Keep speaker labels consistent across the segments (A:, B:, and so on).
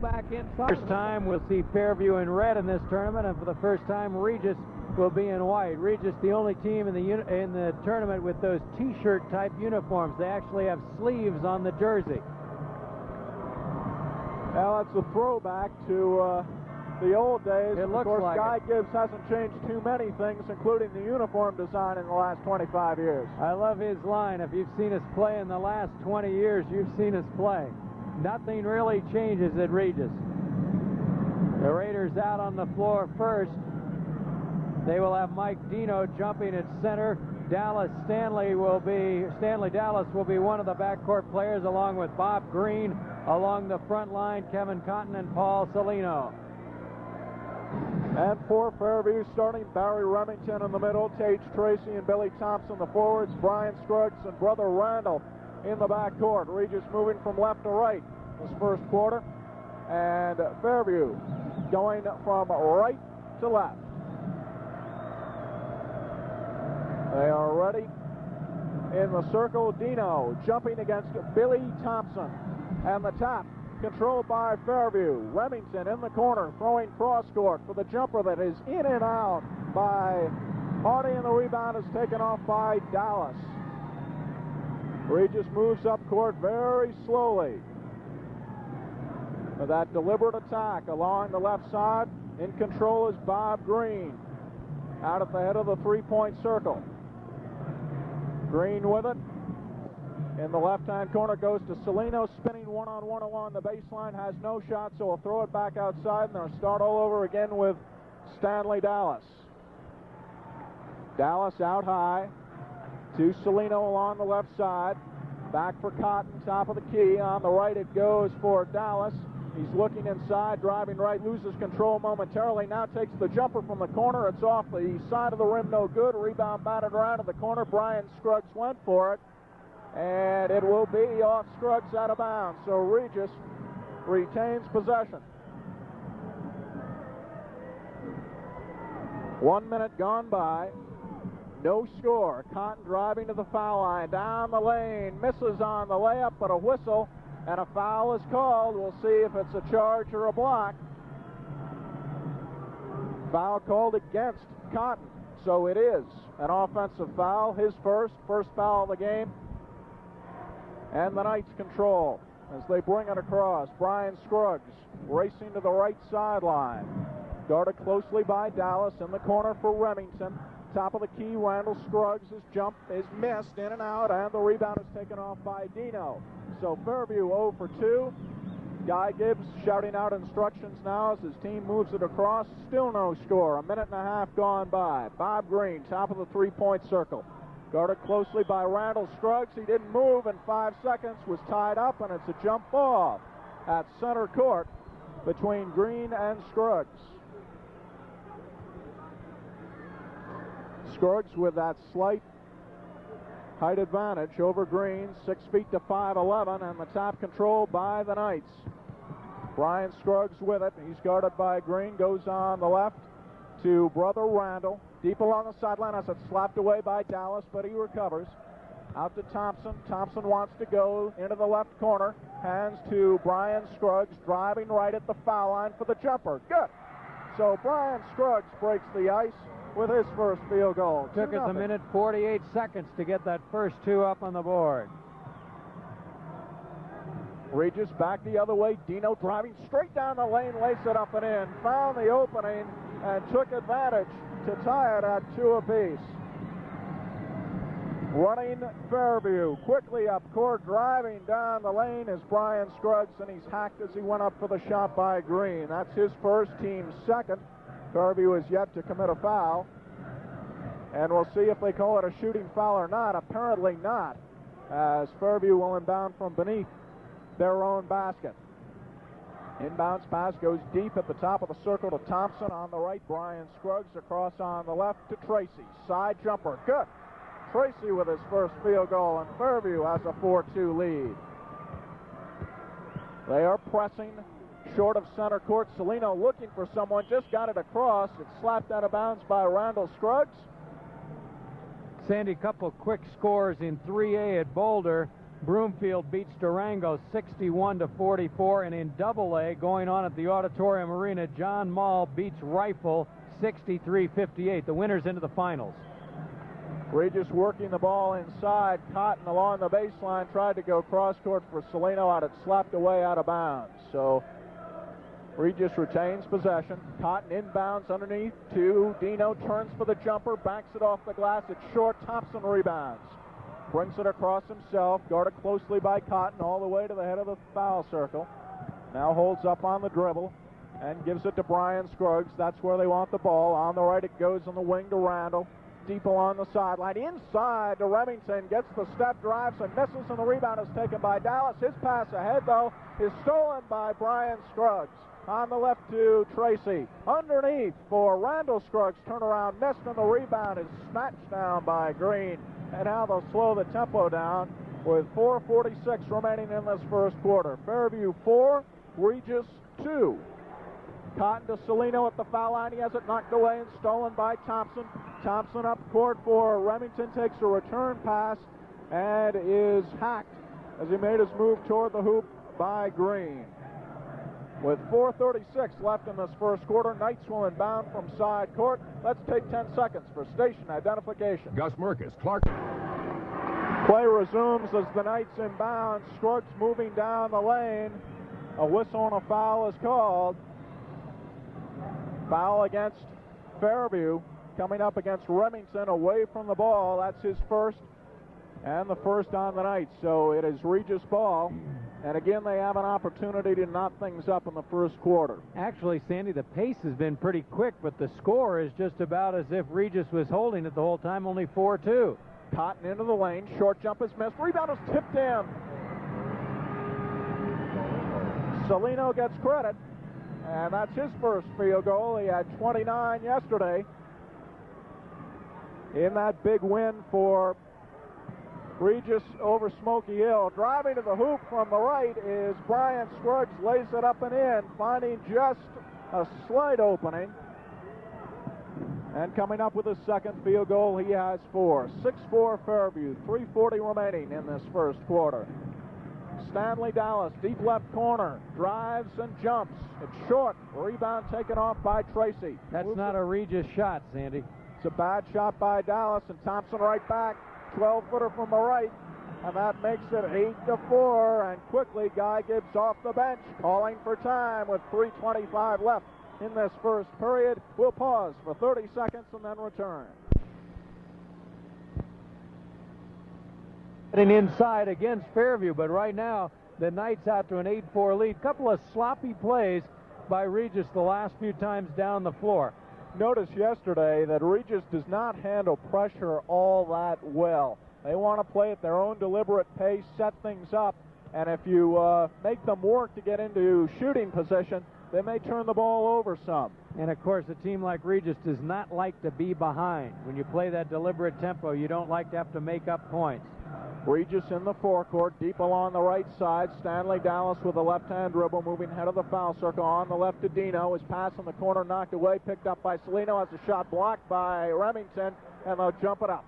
A: back inside.
B: First time we'll see Fairview in red in this tournament, and for the first time Regis will be in white. Regis, the only team in the tournament with those T-shirt type uniforms. They actually have sleeves on the jersey.
C: Well, it's a throwback to the old days.
B: It looks
C: of course,
B: like
C: Guy
B: it.
C: Gibbs hasn't changed too many things, including the uniform design in the last 25 years.
B: I love his line. If you've seen us play in the last 20 years, you've seen us play. Nothing really changes at Regis. The Raiders out on the floor first. They will have Mike Dino jumping at center. Stanley Dallas will be one of the backcourt players, along with Bob Green. Along the front line, Kevin Cotton and Paul Saulino.
C: And for Fairview, starting Barry Remington in the middle, Tage, Tracy, and Billy Thompson, the forwards, Brian Scruggs and brother Randall in the backcourt. Regis moving from left to right this first quarter. And Fairview going from right to left. They are ready in the circle. Dino jumping against Billy Thompson. And the top controlled by Fairview. Remington in the corner throwing cross court for the jumper that is in and out by Hardy, and the rebound is taken off by Dallas. Regis moves up court very slowly. For that deliberate attack along the left side. In control is Bob Green. Out at the head of the three-point circle. Green with it. In the left-hand corner goes to Saulino, spinning one-on-one along the baseline, has no shot, so he'll throw it back outside, and they'll start all over again with Stanley Dallas. Dallas out high to Saulino along the left side. Back for Cotton, top of the key. On the right it goes for Dallas. He's looking inside, driving right, loses control momentarily, now takes the jumper from the corner. It's off the side of the rim, no good. Rebound batted around to the corner. Brian Scruggs went for it. And it will be off Scruggs, out of bounds. So Regis retains possession. 1 minute gone by. No score. Cotton driving to the foul line. Down the lane. Misses on the layup, but a whistle. And a foul is called. We'll see if it's a charge or a block. Foul called against Cotton. So it is an offensive foul. His first foul of the game. And the Knights control as they bring it across. Brian Scruggs racing to the right sideline. Guarded closely by Dallas in the corner for Remington. Top of the key, Randall Scruggs' jump is missed, in and out, and the rebound is taken off by Dino. So Fairview 0 for 2. Guy Gibbs shouting out instructions now as his team moves it across. Still no score. 1.5 minutes gone by. Bob Green, top of the three-point circle. Guarded closely by Randall Scruggs. He didn't move in 5 seconds, was tied up, and it's a jump ball at center court between Green and Scruggs. Scruggs with that slight height advantage over Green, 6 feet to 5'11", and the top controlled by the Knights. Brian Scruggs with it. He's guarded by Green, goes on the left to brother Randall. Deep along the sideline as it's slapped away by Dallas, but he recovers. Out to Thompson. Thompson wants to go into the left corner. Hands to Brian Scruggs, driving right at the foul line for the jumper. Good. So Brian Scruggs breaks the ice with his first field goal.
B: Took us 1 minute 48 seconds to get that first two up on the board.
C: Regis back the other way. Dino driving straight down the lane, lays it up and in. Found the opening and took advantage to tie it at 2 apiece. Running Fairview quickly up court, driving down the lane is Brian Scruggs, and he's hacked as he went up for the shot by Green. That's his first, team's second. Fairview has yet to commit a foul, and we'll see if they call it a shooting foul or not. Apparently not, as Fairview will inbound from beneath their own basket. Inbounds pass goes deep at the top of the circle to Thompson on the right. Brian Scruggs across on the left to Tracy. Side jumper, good. Tracy with his first field goal, and Fairview has a 4-2 lead. They are pressing short of center court. Saulino looking for someone, just got it across. It's slapped out of bounds by Randall Scruggs.
B: Sandy, couple quick scores in 3A at Boulder. Broomfield beats Durango 61-44, and in Double-A, going on at the Auditorium Arena, John Mall beats Rifle 63-58. The winners into the finals.
C: Regis working the ball inside. Cotton along the baseline tried to go cross court for Saulino, had it slapped away out of bounds. So Regis retains possession. Cotton inbounds underneath to Dino, turns for the jumper, banks it off the glass. It's short. Thompson rebounds. Brings it across himself, guarded closely by Cotton all the way to the head of the foul circle. Now holds up on the dribble and gives it to Brian Scruggs. That's where they want the ball. On the right it goes on the wing to Randall. Deep along the sideline. Inside to Remington. Gets the step, drives and misses, and the rebound is taken by Dallas. His pass ahead, though, is stolen by Brian Scruggs. On the left to Tracy. Underneath for Randall. Scruggs. Turnaround missed, and the rebound is snatched down by Green. And now they'll slow the tempo down with 4:46 remaining in this first quarter. Fairview 4, Regis 2. Cotton to Saulino at the foul line. He has it knocked away and stolen by Thompson. Thompson up court for Remington, takes a return pass and is hacked as he made his move toward the hoop by Green. With 4:36 left in this first quarter, Knights will inbound from side court. Let's take 10 seconds for station identification.
A: Gus Merkus, Clark.
C: Play resumes as the Knights inbound. Scruggs moving down the lane. A whistle and a foul is called. Foul against Fairview, coming up against Remington, away from the ball. That's his first, and the first on the Knights. So it is Regis ball. And again, they have an opportunity to knot things up in the first quarter.
B: Actually, Sandy, the pace has been pretty quick, but the score is just about as if Regis was holding it the whole time, only 4-2.
C: Cotton into the lane. Short jump is missed. Rebound is tipped in. Saulino gets credit, and that's his first field goal. He had 29 yesterday in that big win for Regis over Smoky Hill. Driving to the hoop from the right is Brian Scruggs. Lays it up and in, finding just a slight opening. And coming up with his second field goal, he has 4. 6-4 Fairview, 3:40 remaining in this first quarter. Stanley Dallas, deep left corner, drives and jumps. It's short. Rebound taken off by Tracy.
B: That's not a Regis shot, Sandy.
C: It's a bad shot by Dallas, and Thompson right back. 12-footer from the right, and that makes it 8-4. And quickly, Guy Gibbs off the bench, calling for time with 3:25 left in this first period. We'll pause for 30 seconds and then return.
B: Getting inside against Fairview, but right now the Knights out to an 8-4 lead. Couple of sloppy plays by Regis the last few times down the floor.
C: Notice yesterday that Regis does not handle pressure all that well. They want to play at their own deliberate pace, set things up, and if you make them work to get into shooting position, they may turn the ball over some.
B: And of course, a team like Regis does not like to be behind. When you play that deliberate tempo, you don't like to have to make up points.
C: Regis in the forecourt, deep along the right side. Stanley Dallas with a left-hand dribble, moving head of the foul circle. On the left to Dino. His pass in the corner knocked away, picked up by Saulino. Has a shot blocked by Remington, and they'll jump it up.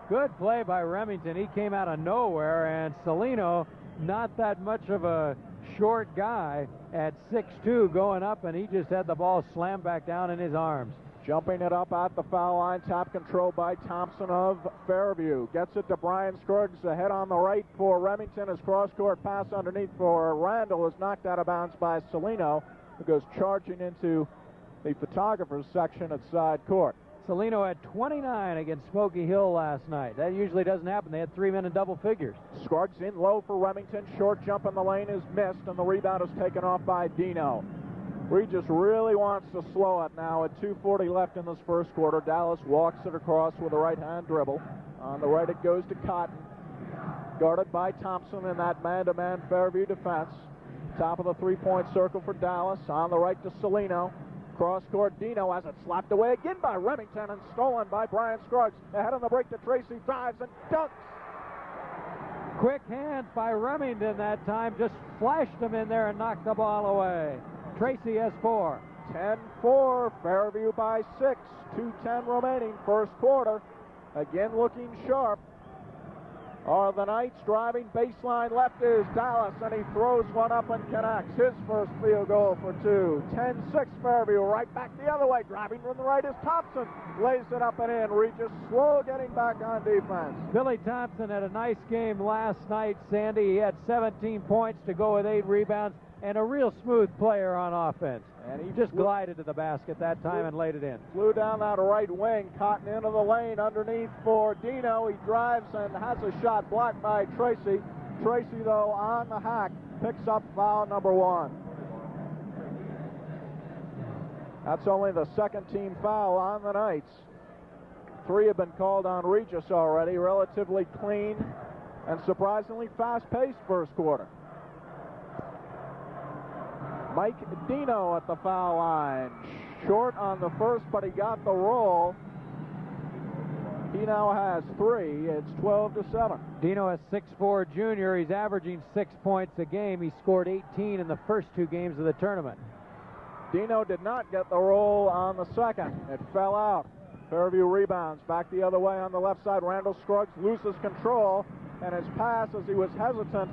B: Good play by Remington. He came out of nowhere, and Saulino, not that much of a short guy at 6'2", going up, and he just had the ball slammed back down in his arms.
C: Jumping it up at the foul line, tap control by Thompson of Fairview. Gets it to Brian Scruggs, ahead on the right for Remington. His cross-court pass underneath for Randall is knocked out of bounds by Saulino, who goes charging into the photographer's section at side court.
B: Saulino had 29 against Smoky Hill last night. That usually doesn't happen. They had 3 men in double figures.
C: Scruggs in low for Remington. Short jump in the lane is missed, and the rebound is taken off by Dino. Regis really wants to slow it now at 2:40 left in this first quarter. Dallas walks it across with a right-hand dribble. On the right it goes to Cotton. Guarded by Thompson in that man-to-man Fairview defense. Top of the three-point circle for Dallas. On the right to Saulino. Cross-court, Dino has it slapped away again by Remington and stolen by Brian Scruggs. Ahead on the break to Tracy, drives and dunks.
B: Quick hands by Remington that time. Just flashed him in there and knocked the ball away. Tracy has 4.
C: 10-4, Fairview by 6. 2:10 remaining, first quarter. Again looking sharp. are the Knights. Driving baseline left is Dallas, and he throws one up and connects. His first field goal for two. 10-6 Fairview. Right back the other way. Driving from the right is Thompson. Lays it up and in. Regis slow getting back on defense.
B: Billy Thompson had a nice game last night, Sandy. He had 17 points to go with 8 rebounds and a real smooth player on offense. And he just glided to the basket that time and laid it in.
C: Flew down that right wing, Cotton into the lane underneath for Dino. He drives and has a shot blocked by Tracy. Tracy, though, on the hack, picks up foul number 1. That's only the second team foul on the Knights. 3 have been called on Regis already. Relatively clean and surprisingly fast-paced first quarter. Mike Dino at the foul line. Short on the first, but he got the roll. He now has 3. It's 12-7.
B: Dino is 6'4" junior. He's averaging 6 points a game. He scored 18 in the first 2 games of the tournament.
C: Dino did not get the roll on the second. It fell out. Fairview rebounds. Back the other way on the left side. Randall Scruggs loses control, and his pass, as he was hesitant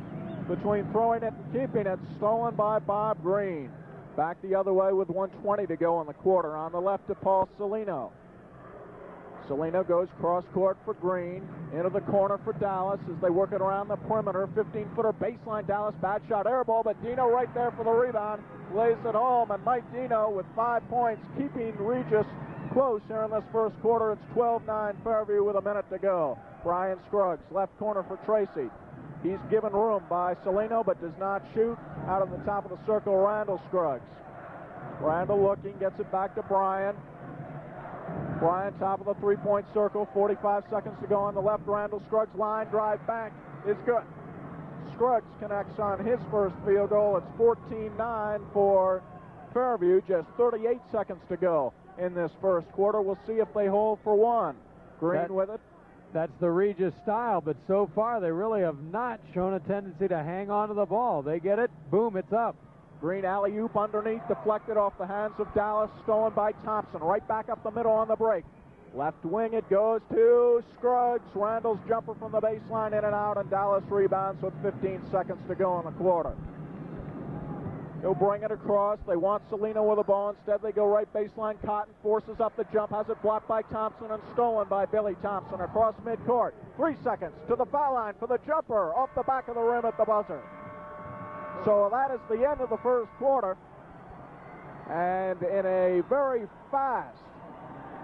C: between throwing it and keeping it, stolen by Bob Green. Back the other way with 1:20 to go in the quarter. On the left to Paul Saulino. Saulino goes cross-court for Green. Into the corner for Dallas as they work it around the perimeter. 15-footer baseline. Dallas bad shot, air ball, but Dino right there for the rebound. Lays it home, and Mike Dino with 5 points, keeping Regis close here in this first quarter. It's 12-9 Fairview with a minute to go. Brian Scruggs, left corner for Tracy. He's given room by Saulino, but does not shoot. Out of the top of the circle, Randall Scruggs. Randall looking, gets it back to Brian. Brian, top of the three-point circle, 45 seconds to go on the left. Randall Scruggs, line drive back is good. Scruggs connects on his first field goal. It's 14-9 for Fairview. Just 38 seconds to go in this first quarter. We'll see if they hold for one. Green with it.
B: That's the Regis style, but so far they really have not shown a tendency to hang on to the ball. They get it, boom, it's up.
C: Green alley-oop underneath, deflected off the hands of Dallas, stolen by Thompson. Right back up the middle on the break. Left wing it goes to Scruggs. Randall's jumper from the baseline, in and out, and Dallas rebounds with 15 seconds to go in the quarter. They'll bring it across. They want Saulino with the ball. Instead, they go right baseline. Cotton forces up the jump, has it blocked by Thompson and stolen by Billy Thompson across midcourt. 3 seconds to the foul line for the jumper off the back of the rim at the buzzer. So that is the end of the first quarter. And in a very fast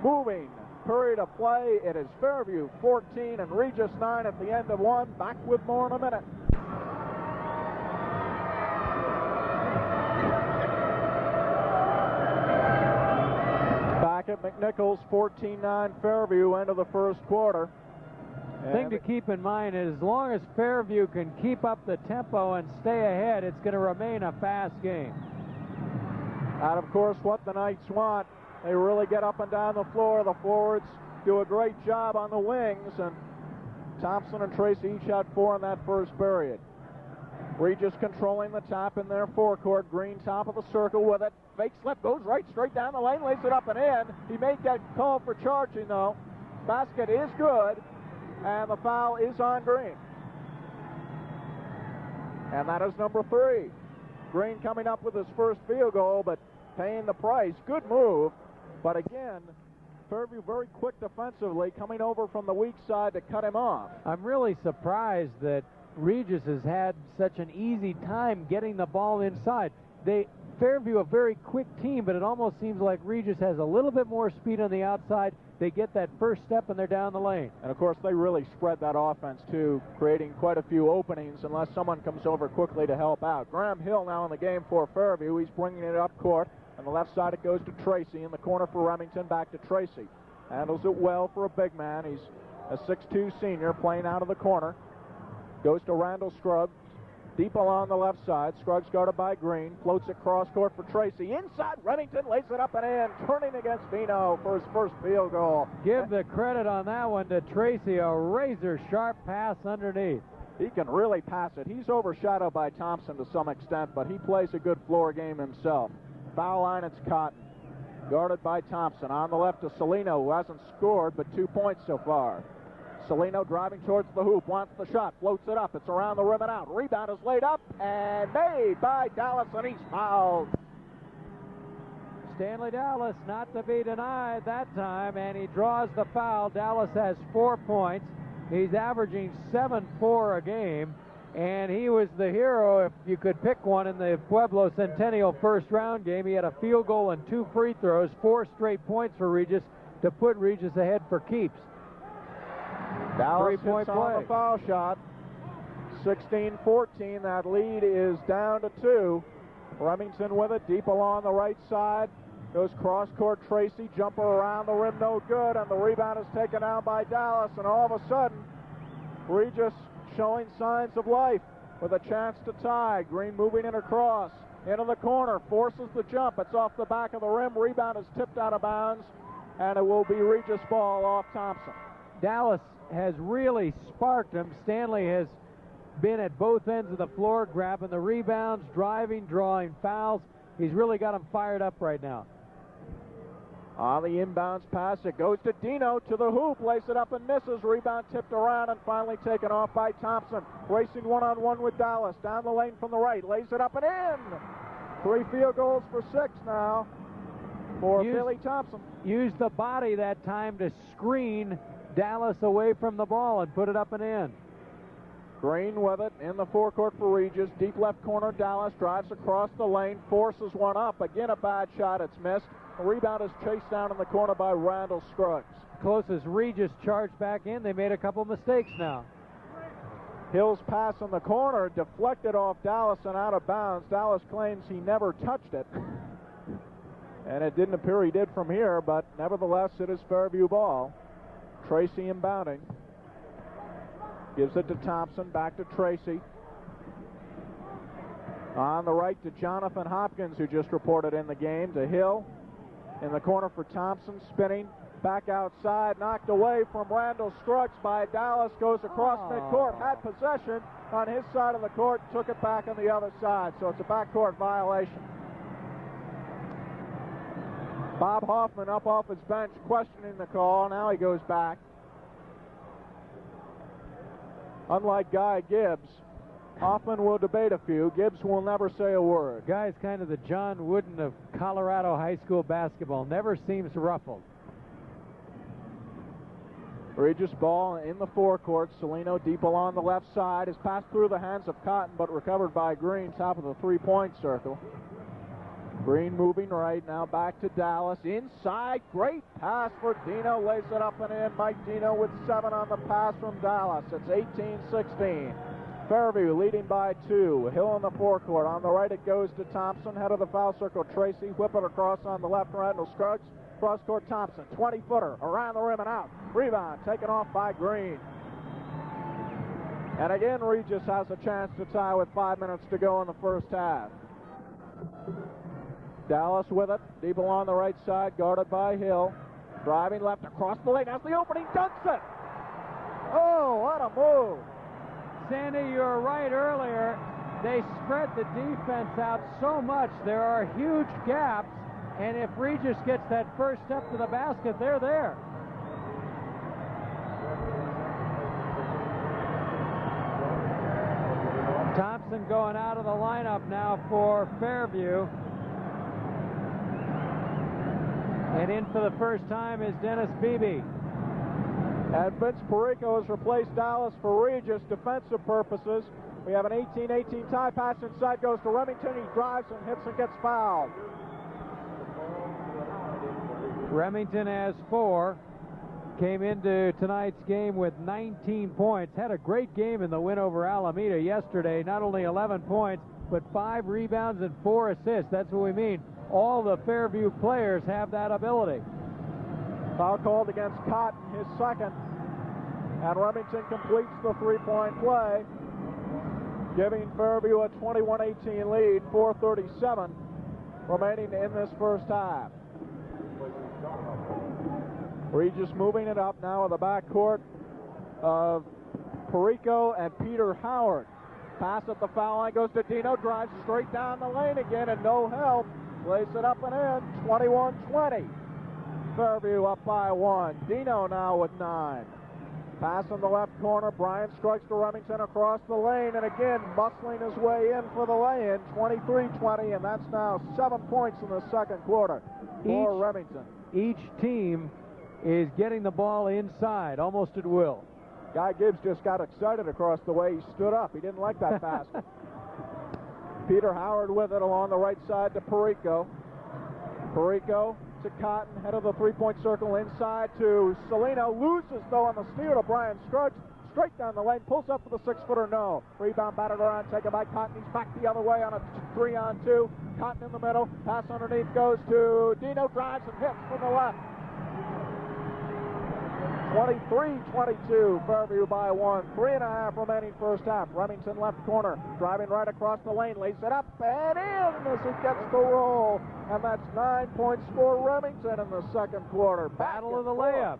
C: moving period of play, it is Fairview 14 and Regis 9 at the end of one. Back with more in a minute. Back at McNichols, 14-9 Fairview, end of the first quarter.
B: Thing to keep in mind is as long as Fairview can keep up the tempo and stay ahead, it's going to remain a fast game.
C: And of course, what the Knights want, they really get up and down the floor. The forwards do a great job on the wings, and Thompson and Tracy each had 4 in that first period. Regis controlling the top in their forecourt. Green top of the circle with it. Fake slip, goes right straight down the lane, lays it up and in. He may get called for charging, though. Basket is good, and the foul is on Green. And that is number 3. Green coming up with his first field goal, but paying the price. Good move, but again, Fairview very quick defensively, coming over from the weak side to cut him off.
B: I'm really surprised that Regis has had such an easy time getting the ball inside. Fairview a very quick team, but it almost seems like Regis has a little bit more speed on the outside. They get that first step and they're down the lane.
C: And of course they really spread that offense too, creating quite a few openings unless someone comes over quickly to help out. Graham Hill now in the game for Fairview. He's bringing it up court. On the left side it goes to Tracy. In the corner for Remington, back to Tracy. Handles it well for a big man. He's a 6'2 senior playing out of the corner. Goes to Randall Scruggs. Deep along the left side. Scruggs guarded by Green. Floats it cross court for Tracy. Inside, Remington lays it up and in. Turning against Dino for his first field goal.
B: Give the credit on that one to Tracy. A razor-sharp pass underneath.
C: He can really pass it. He's overshadowed by Thompson to some extent, but he plays a good floor game himself. Foul line, it's Cotton. Guarded by Thompson. On the left to Saulino, who hasn't scored but 2 points so far. Saulino driving towards the hoop, wants the shot, floats it up, it's around the rim and out. Rebound is laid up and made by Dallas, and he's fouled.
B: Stanley Dallas not to be denied that time, and he draws the foul. Dallas has 4 points. He's averaging 7-4 a game, and he was the hero if you could pick one in the Pueblo Centennial first round game. He had a field goal and 2 free throws, 4 straight points for Regis to put Regis ahead for keeps.
C: Dallas
B: Three-point
C: hits on
B: play.
C: the foul shot. 16-14, that lead is down to 2. Remington with it, deep along the right side. Goes cross-court, Tracy, jumper around the rim, no good, and the rebound is taken down by Dallas, and all of a sudden, Regis showing signs of life with a chance to tie. Green moving it across, into the corner, forces the jump, it's off the back of the rim, rebound is tipped out of bounds, and it will be Regis ball off Thompson.
B: Dallas has really sparked him. Stanley has been at both ends of the floor, grabbing the rebounds, driving, drawing fouls. He's really got him fired up right now.
C: On the inbounds pass, it goes to Dino, to the hoop, lays it up and misses. Rebound tipped around and finally taken off by Thompson. Racing one-on-one with Dallas, down the lane from the right, lays it up and in. 3 field goals for 6 now for Billy Thompson.
B: Used the body that time to screen Dallas away from the ball and put it up and in.
C: Green with it in the forecourt for Regis. Deep left corner, Dallas drives across the lane, forces one up. Again, a bad shot, it's missed. The rebound is chased down in the corner by Randall Scruggs.
B: Close as Regis charged back in, they made a couple mistakes now.
C: Hill's pass in the corner, deflected off Dallas and out of bounds. Dallas claims he never touched it. And it didn't appear he did from here, but nevertheless, it is Fairview ball. Tracy inbounding. Gives it to Thompson, back to Tracy. On the right to Jonathon Hopkins, who just reported in the game, to Hill. In the corner for Thompson, spinning. Back outside, knocked away from Randall Scruggs by Dallas. Goes across midcourt, had possession on his side of the court, took it back on the other side. So it's a backcourt violation. Bob Hoffman up off his bench questioning the call. Now he goes back. Unlike Guy Gibbs, Hoffman will debate a few. Gibbs will never say a word.
B: Guy's kind of the John Wooden of Colorado high school basketball. Never seems ruffled.
C: Regis ball in the forecourt. Saulino deep along the left side. Is passed through the hands of Cotton, but recovered by Green, top of the three-point circle. Green moving right, now back to Dallas. Inside, great pass for Dino. Lays it up and in. Mike Dino with 7 on the pass from Dallas. It's 18-16. Fairview leading by 2. Hill in the forecourt. On the right it goes to Thompson. Head of the foul circle, Tracy. Whip it across on the left, Randall Scruggs. Cross-court Thompson. 20-footer. Around the rim and out. Rebound taken off by Green. And again, Regis has a chance to tie with 5 minutes to go in the first half. Dallas with it. Deep along the right side, guarded by Hill. Driving left across the lane. That's the opening. Dunks it. Oh, what a move.
B: Sandy, you were right earlier. They spread the defense out so much. There are huge gaps, and if Regis gets that first step to the basket, they're there. Thompson going out of the lineup now for Fairview. And in for the first time is Dennis Beebe.
C: And Vince Porreco has replaced Dallas for Regis, defensive purposes. We have an 18-18 tie. Pass inside goes to Remington. He drives and hits and gets fouled.
B: Remington has 4. Came into tonight's game with 19 points. Had a great game in the win over Alameda yesterday. Not only 11 points, but 5 rebounds and 4 assists. That's what we mean. All the Fairview players have that ability.
C: Foul called against Cotton, his second. And Remington completes the three-point play, giving Fairview a 21-18 lead, 4:37 remaining in this first half. Regis moving it up now with the backcourt of Porreco and Peter Howard. Pass at the foul line goes to Dino, drives straight down the lane again and no help. Lays it up and in, 21-20. Fairview up by 1. Dino now with 9. Pass in the left corner. Brian Scruggs to Remington across the lane, and again muscling his way in for the lay-in. 23-20, and that's now 7 points in the second quarter for Remington.
B: Each team is getting the ball inside, almost at will.
C: Guy Gibbs just got excited across the way. He stood up. He didn't like that pass. Peter Howard with it along the right side to Porreco. Porreco to Cotton, head of the three-point circle, inside to Saulino. Loses, though, on the steal to Brian Scruggs. Straight down the lane, pulls up for the six-footer, no. Rebound batted around, taken by Cotton. He's back the other way on a 3-on-2. Cotton in the middle, pass underneath goes to Dino, drives and hits from the left. 23-22, Fairview by 1. 3.5 remaining first half. Remington left corner, driving right across the lane, lays it up and in as he gets the roll. And that's 9 points for Remington in the second quarter.
B: Battle of the layups.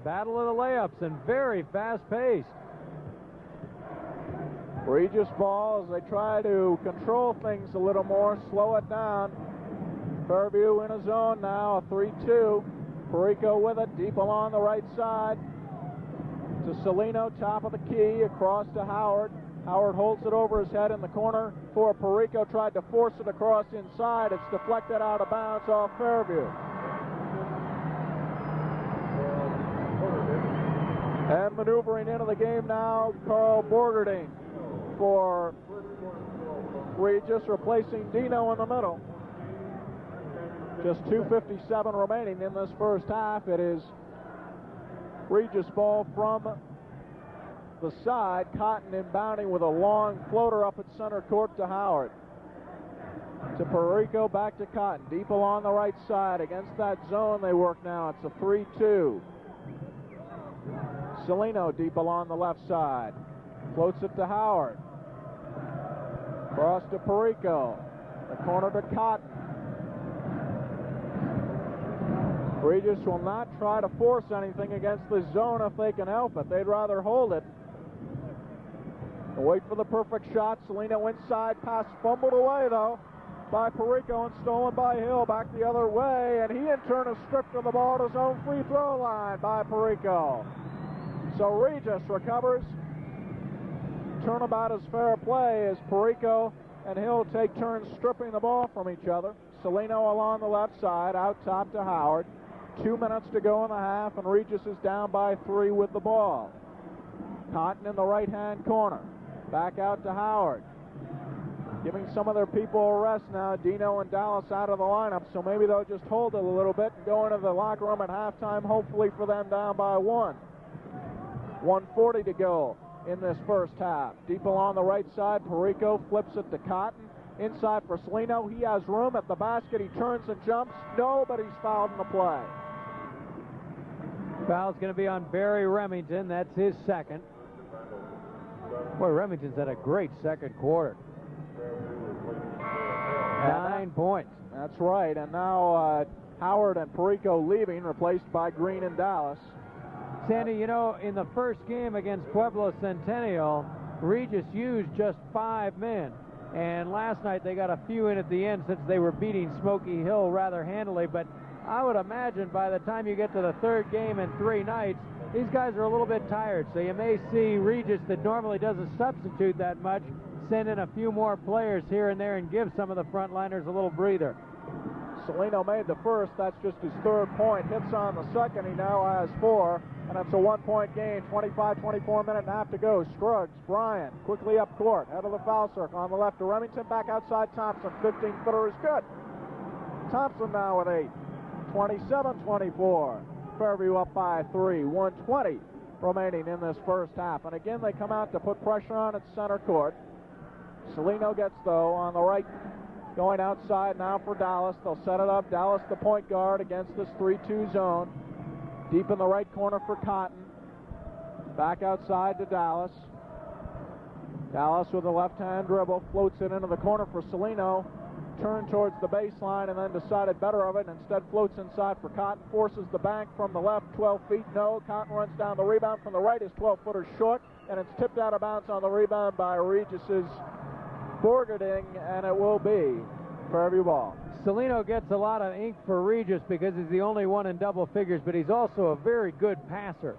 B: Battle of the layups, and very fast-paced.
C: Regis ball as they try to control things a little more, slow it down. Fairview in a zone now, a 3-2. Porreco with it, deep along the right side to Saulino, top of the key, across to Howard. Howard holds it over his head in the corner for Porreco, tried to force it across inside. It's deflected out of bounds off Fairview. And maneuvering into the game now, Karl Borgerding for Regis, replacing Dino in the middle. Just 2:57 remaining in this first half. It is Regis ball from the side. Cotton inbounding with a long floater up at center court to Howard. To Porreco, back to Cotton. Deep along the right side. Against that zone they work now. It's a 3-2. Saulino deep along the left side. Floats it to Howard. Cross to Porreco. The corner to Cotton. Regis will not try to force anything against the zone if they can help it. They'd rather hold it. Wait for the perfect shot. Saulino inside, pass fumbled away though by Porreco and stolen by Hill. Back the other way, and he in turn is stripped of the ball at his own free throw line by Porreco. So Regis recovers. Turnabout is fair play as Porreco and Hill take turns stripping the ball from each other. Saulino along the left side, out top to Howard. 2 minutes to go in the half, and Regis is down by 3 with the ball. Cotton in the right-hand corner. Back out to Howard. Giving some of their people a rest now. Dino and Dallas out of the lineup, so maybe they'll just hold it a little bit and go into the locker room at halftime, hopefully for them down by 1. 1:40 to go in this first half. Deep along the right side, Porreco flips it to Cotton. Inside for Saulino. He has room at the basket. He turns and jumps. No, but he's fouled in the play.
B: Foul's going to be on Barry Remington. That's his second. Boy, Remington's had a great second quarter. 9 points.
C: That's right. And now Howard and Porreco leaving, replaced by Green and Dallas.
B: Sandy, you know, in the first game against Pueblo Centennial, Regis used just 5 men. And last night they got a few in at the end since they were beating Smoky Hill rather handily. But I would imagine by the time you get to the third game in 3 nights, these guys are a little bit tired. So you may see Regis, that normally doesn't substitute that much, send in a few more players here and there and give some of the frontliners a little breather.
C: Saulino made the first. That's just his 3rd point. Hits on the second. He now has 4. And it's a 1-point game. 24 minute and a half to go. Scruggs, Brian, quickly up court. Out of the foul circle. On the left to Remington. Back outside Thompson. 15-footer is good. Thompson now with 8. 27-24. Fairview up by 3. 1:20 remaining in this first half. And again, they come out to put pressure on at center court. Saulino gets, though, on the right, going outside now for Dallas. They'll set it up. Dallas, the point guard, against this 3-2 zone. Deep in the right corner for Cotton. Back outside to Dallas. Dallas with a left-hand dribble. Floats it into the corner for Saulino. Turned towards the baseline and then decided better of it, and instead floats inside for Cotton. Forces the bank from the left. 12 feet, no. Cotton runs down the rebound from the right. His 12-footer short, and it's tipped out of bounds on the rebound by Regis's Borgerding, and it will be Fairview ball.
B: Saulino gets a lot of ink for Regis because he's the only one in double figures, but he's also a very good passer.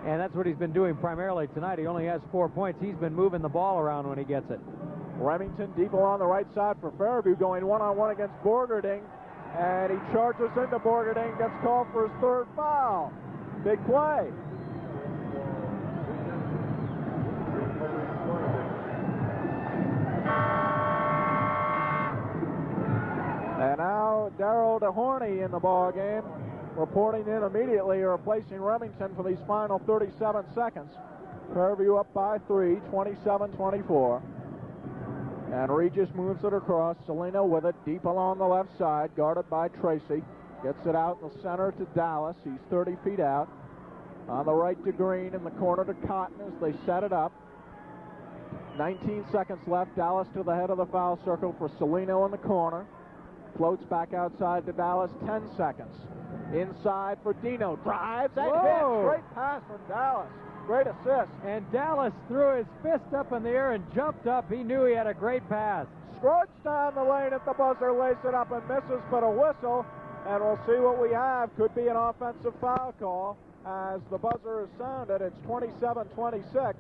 B: and that's what he's been doing primarily tonight. He only has 4 points. He's been moving the ball around when he gets it.
C: Remington deep along the right side for Fairview, going one-on-one against Borgerding, and he charges into Borgerding, gets called for his third foul. Big play. And now Darrell DeHorney in the ball game, reporting in immediately, replacing Remington for these final 37 seconds. Fairview up by 3, 27-24. And Regis moves it across. Saulino with it deep along the left side, guarded by Tracy. Gets it out in the center to Dallas. He's 30 feet out. On the right to Green, in the corner to Cotton as they set it up. 19 seconds left. Dallas to the head of the foul circle for Saulino in the corner. Floats back outside to Dallas. 10 seconds. Inside for Dino. Drives and hits. Great pass from Dallas. Great assist.
B: And Dallas threw his fist up in the air and jumped up. He knew he had a great pass.
C: Scruggs down the lane at the buzzer, lays it up and misses, but a whistle. And we'll see what we have. Could be an offensive foul call as the buzzer is sounded. It's 27-26.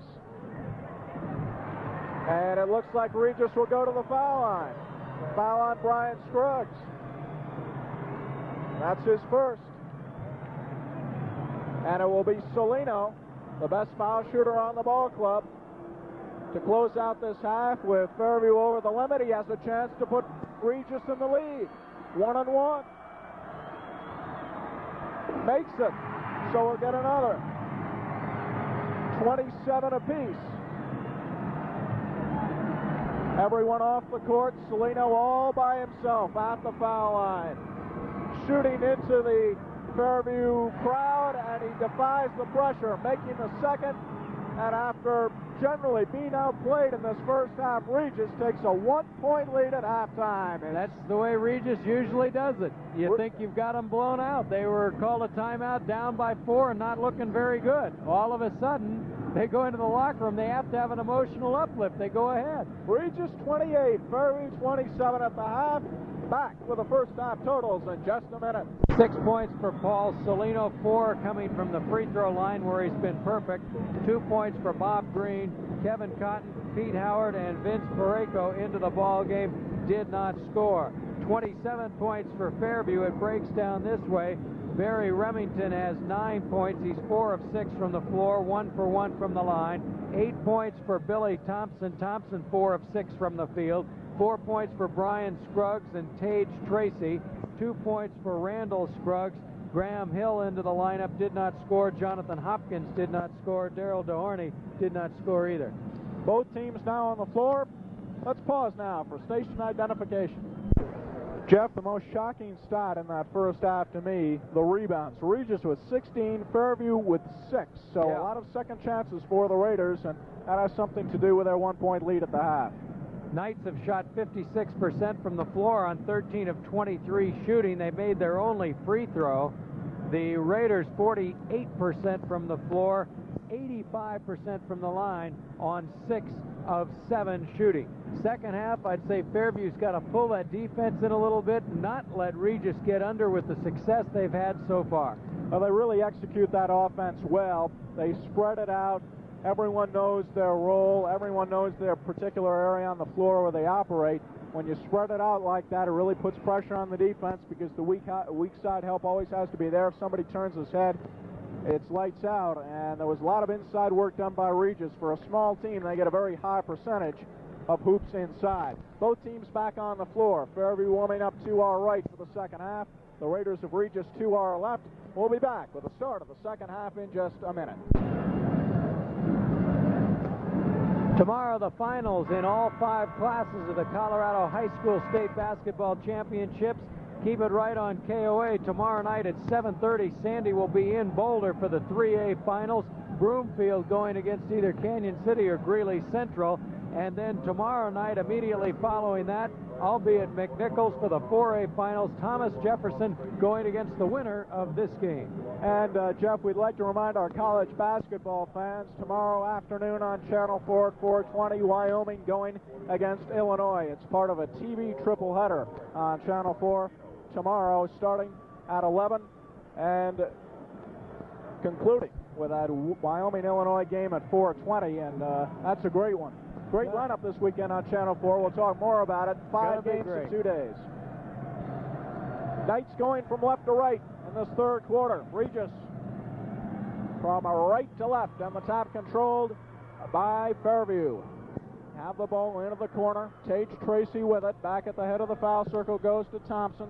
C: And it looks like Regis will go to the foul line. Foul on Brian Scruggs. That's his first. And it will be Saulino, the best foul shooter on the ball club, to close out this half with Fairview over the limit. He has a chance to put Regis in the lead. 1-on-1. Makes it. So we'll get another. 27 apiece. Everyone off the court. Saulino all by himself at the foul line. Shooting into the Fairview crowd, and he defies the pressure, making the second. And after generally being outplayed in this first half, Regis takes a 1-point lead at halftime. And
B: that's the way Regis usually does it. You think you've got them blown out. They were called a timeout, down by 4, and not looking very good. All of a sudden, they go into the locker room. They have to have an emotional uplift. They go ahead.
C: Regis 28, Fairview 27 at the half. Back with the first half totals in just a minute.
B: 6 points for Paul Saulino, 4 coming from the free throw line where he's been perfect. 2 points for Bob Green, Kevin Cotton, Pete Howard, and Vince Porreco into the ball game. Did not score. 27 points for Fairview. It breaks down this way. Barry Remington has 9 points. He's 4 of 6 from the floor, 1 for 1 from the line. 8 points for Billy Thompson. Thompson 4 of 6 from the field. 4 points for Brian Scruggs and Tage Tracy. 2 points for Randall Scruggs. Graham Hill into the lineup, did not score. Jonathon Hopkins did not score. Darrell DeHorney did not score either.
C: Both teams now on the floor. Let's pause now for station identification. Jeff, the most shocking stat in that first half to me, the rebounds. Regis with 16, Fairview with 6. So a lot of second chances for the Raiders, and that has something to do with their 1-point lead at the half.
B: Knights have shot 56% from the floor on 13 of 23 shooting. They made their only free throw. The Raiders 48% from the floor, 85% from the line on 6 of 7 shooting. Second half, I'd say Fairview's got to pull that defense in a little bit, not let Regis get under with the success they've had so far.
C: Well, they really execute that offense well. They spread it out. Everyone knows their role. Everyone knows their particular area on the floor where they operate. When you spread it out like that, it really puts pressure on the defense because the weak side help always has to be there. If somebody turns his head, it's lights out. And there was a lot of inside work done by Regis. For a small team, they get a very high percentage of hoops inside. Both teams back on the floor. Fairview warming up to our right for the second half. The Raiders of Regis to our left. We'll be back with the start of the second half in just a minute.
B: Tomorrow, the finals in all 5 classes of the Colorado High School State Basketball Championships. Keep it right on KOA. Tomorrow night at 7:30, Sandy will be in Boulder for the 3A finals. Broomfield going against either Canyon City or Greeley Central. And then tomorrow night, immediately following that, I'll be at McNichols for the 4A finals. Thomas Jefferson going against the winner of this game.
C: And Jeff, we'd like to remind our college basketball fans, tomorrow afternoon on Channel 4 at 4:20, Wyoming going against Illinois. It's part of a TV triple header on Channel 4 tomorrow, starting at 11 and concluding with that Wyoming-Illinois game at 4:20, and that's a great one. Great lineup this weekend on Channel 4. We'll talk more about it. 5 games in 2 days. Knights going from left to right in this third quarter. Regis from right to left, and the top controlled by Fairview. Have the ball into the corner. Tage Tracy with it. Back at the head of the foul circle goes to Thompson.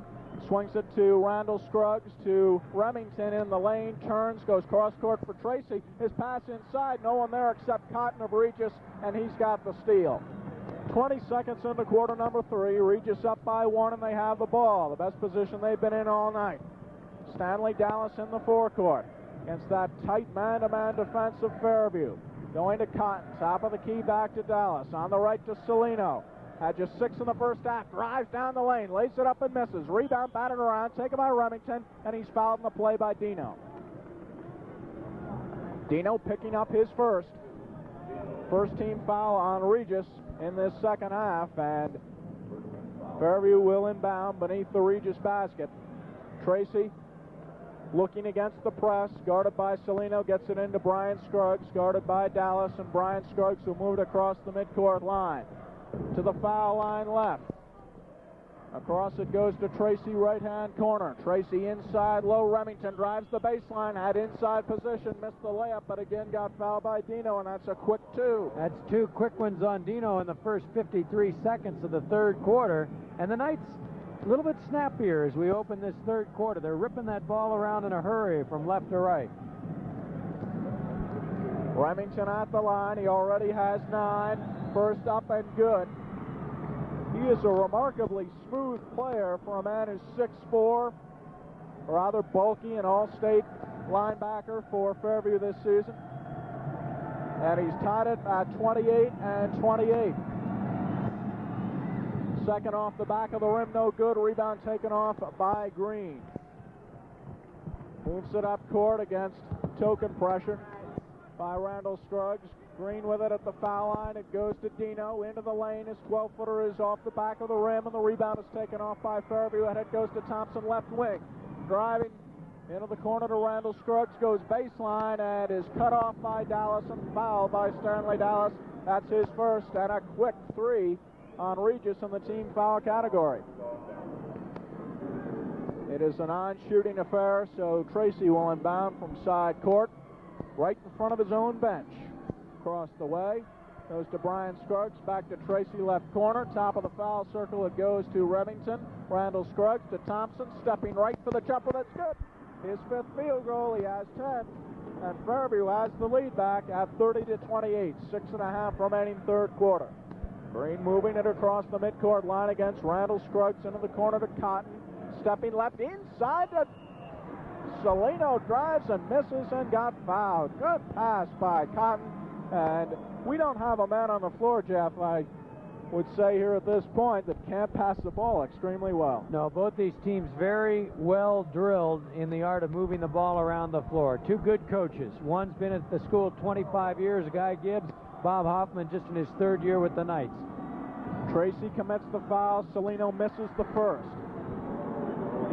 C: Swings it to Randall Scruggs, to Remington in the lane. Turns, goes cross court for Tracy. His pass inside. No one there except Cotton of Regis, and he's got the steal. 20 seconds into quarter number 3. Regis up by 1, and they have the ball. The best position they've been in all night. Stanley Dallas in the forecourt against that tight man-to-man defense of Fairview. Going to Cotton, top of the key, back to Dallas. On the right to Saulino. Had just 6 in the first half. Drives down the lane, lays it up and misses. Rebound batted around, taken by Remington, and he's fouled in the play by Dino. Dino picking up his first team foul on Regis in this second half, and Fairview will inbound beneath the Regis basket. Tracy looking against the press, guarded by Saulino, gets it into Brian Scruggs, guarded by Dallas, and Brian Scruggs who moved across the midcourt line. To the foul line left. Across it goes to Tracy, right-hand corner. Tracy inside, low. Remington drives the baseline, had inside position, missed the layup, but again got fouled by Dino, and that's a quick 2.
B: That's 2 quick ones on Dino in the first 53 seconds of the third quarter. And the Knights a little bit snappier as we open this third quarter. They're ripping that ball around in a hurry from left to right.
C: Remington at the line. He already has 9. First up and good. He is a remarkably smooth player for a man who's 6'4", rather bulky, and all-state linebacker for Fairview this season. And he's tied it at 28 and 28. Second off the back of the rim, no good. Rebound taken off by Green. Moves it up court against token pressure by Randall Scruggs. Green with it at the foul line. It goes to Dino into the lane. His 12-footer is off the back of the rim, and the rebound is taken off by Fairview, and it goes to Thompson, left wing. Driving into the corner to Randall Scruggs, goes baseline, and is cut off by Dallas and fouled by Stanley Dallas. That's his first, and a quick 3 on Regis in the team foul category. It is a non-shooting affair, so Tracy will inbound from side court, right in front of his own bench. Across the way, goes to Brian Scruggs, back to Tracy, left corner, top of the foul circle, it goes to Remington. Randall Scruggs to Thompson, stepping right for the jumper, that's good. His 5th field goal, he has 10, and Fairview has the lead back at 30-28, 6.5 remaining third quarter. Green moving it across the midcourt line against Randall Scruggs into the corner to Cotton, stepping left inside to Saulino, drives and misses and got fouled. Good pass by Cotton. And we don't have a man on the floor, Jeff, I would say here at this point, that can't pass the ball extremely well.
B: No, both these teams very well drilled in the art of moving the ball around the floor. 2 good coaches. One's been at the school 25 years, Guy Gibbs. Bob Hoffman just in his 3rd year with the Knights.
C: Tracy commits the foul. Saulino misses the first.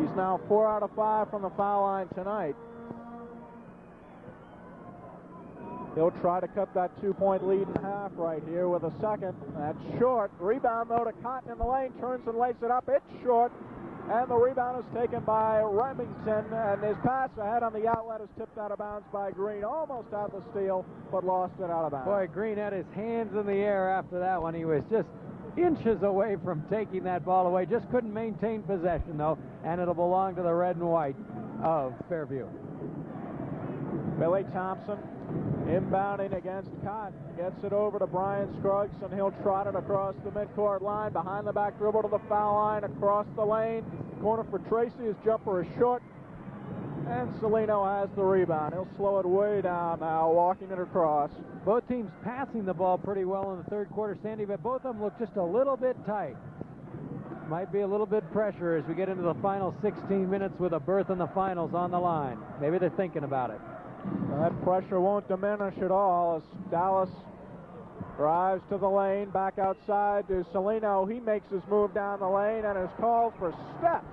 C: He's now 4 out of 5 from the foul line tonight. He'll try to cut that 2-point lead in half right here with a second. That's short. Rebound, though, to Cotton in the lane. Turns and lays it up. It's short. And the rebound is taken by Remington. And his pass ahead on the outlet is tipped out of bounds by Green. Almost out the steal, but lost it out of bounds.
B: Boy, Green had his hands in the air after that one. He was just inches away from taking that ball away. Just couldn't maintain possession, though. And it'll belong to the red and white of Fairview.
C: Billy Thompson inbounding against Cotton, gets it over to Brian Scruggs, and he'll trot it across the midcourt line, behind the back dribble to the foul line, across the lane, corner for Tracy. His jumper is short, and Saulino has the rebound. He'll slow it way down now, walking it across.
B: Both teams passing the ball pretty well in the third quarter, Sandy, but both of them look just a little bit tight. Might be a little bit pressure as we get into the final 16 minutes with a berth in the finals on the line. Maybe they're thinking about it.
C: That pressure won't diminish at all as Dallas drives to the lane, back outside to Saulino. He makes his move down the lane and is called for steps.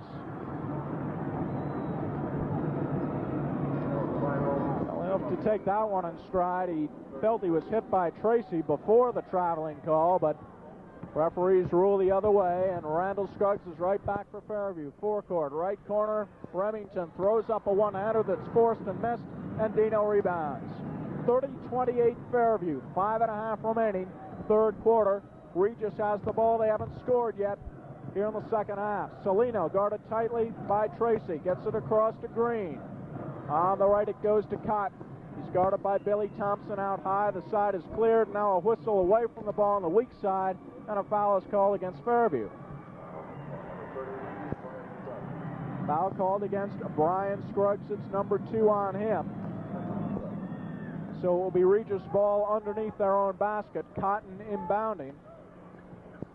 C: He'll have to to take that one in stride. He felt he was hit by Tracy before the traveling call, but referees rule the other way, and Randall Scruggs is right back for Fairview. Forecourt, right corner. Remington throws up a one-hander that's forced and missed, and Dino rebounds. 30-28 Fairview, 5.5 remaining, third quarter. Regis has the ball. They haven't scored yet here in the second half. Saulino guarded tightly by Tracy. Gets it across to Green. On the right it goes to Cotton. He's guarded by Billy Thompson out high. The side is cleared. Now a whistle away from the ball on the weak side, and a foul is called against Fairview. Foul called against Brian Scruggs. It's number 2 on him. So it will be Regis ball underneath their own basket. Cotton inbounding.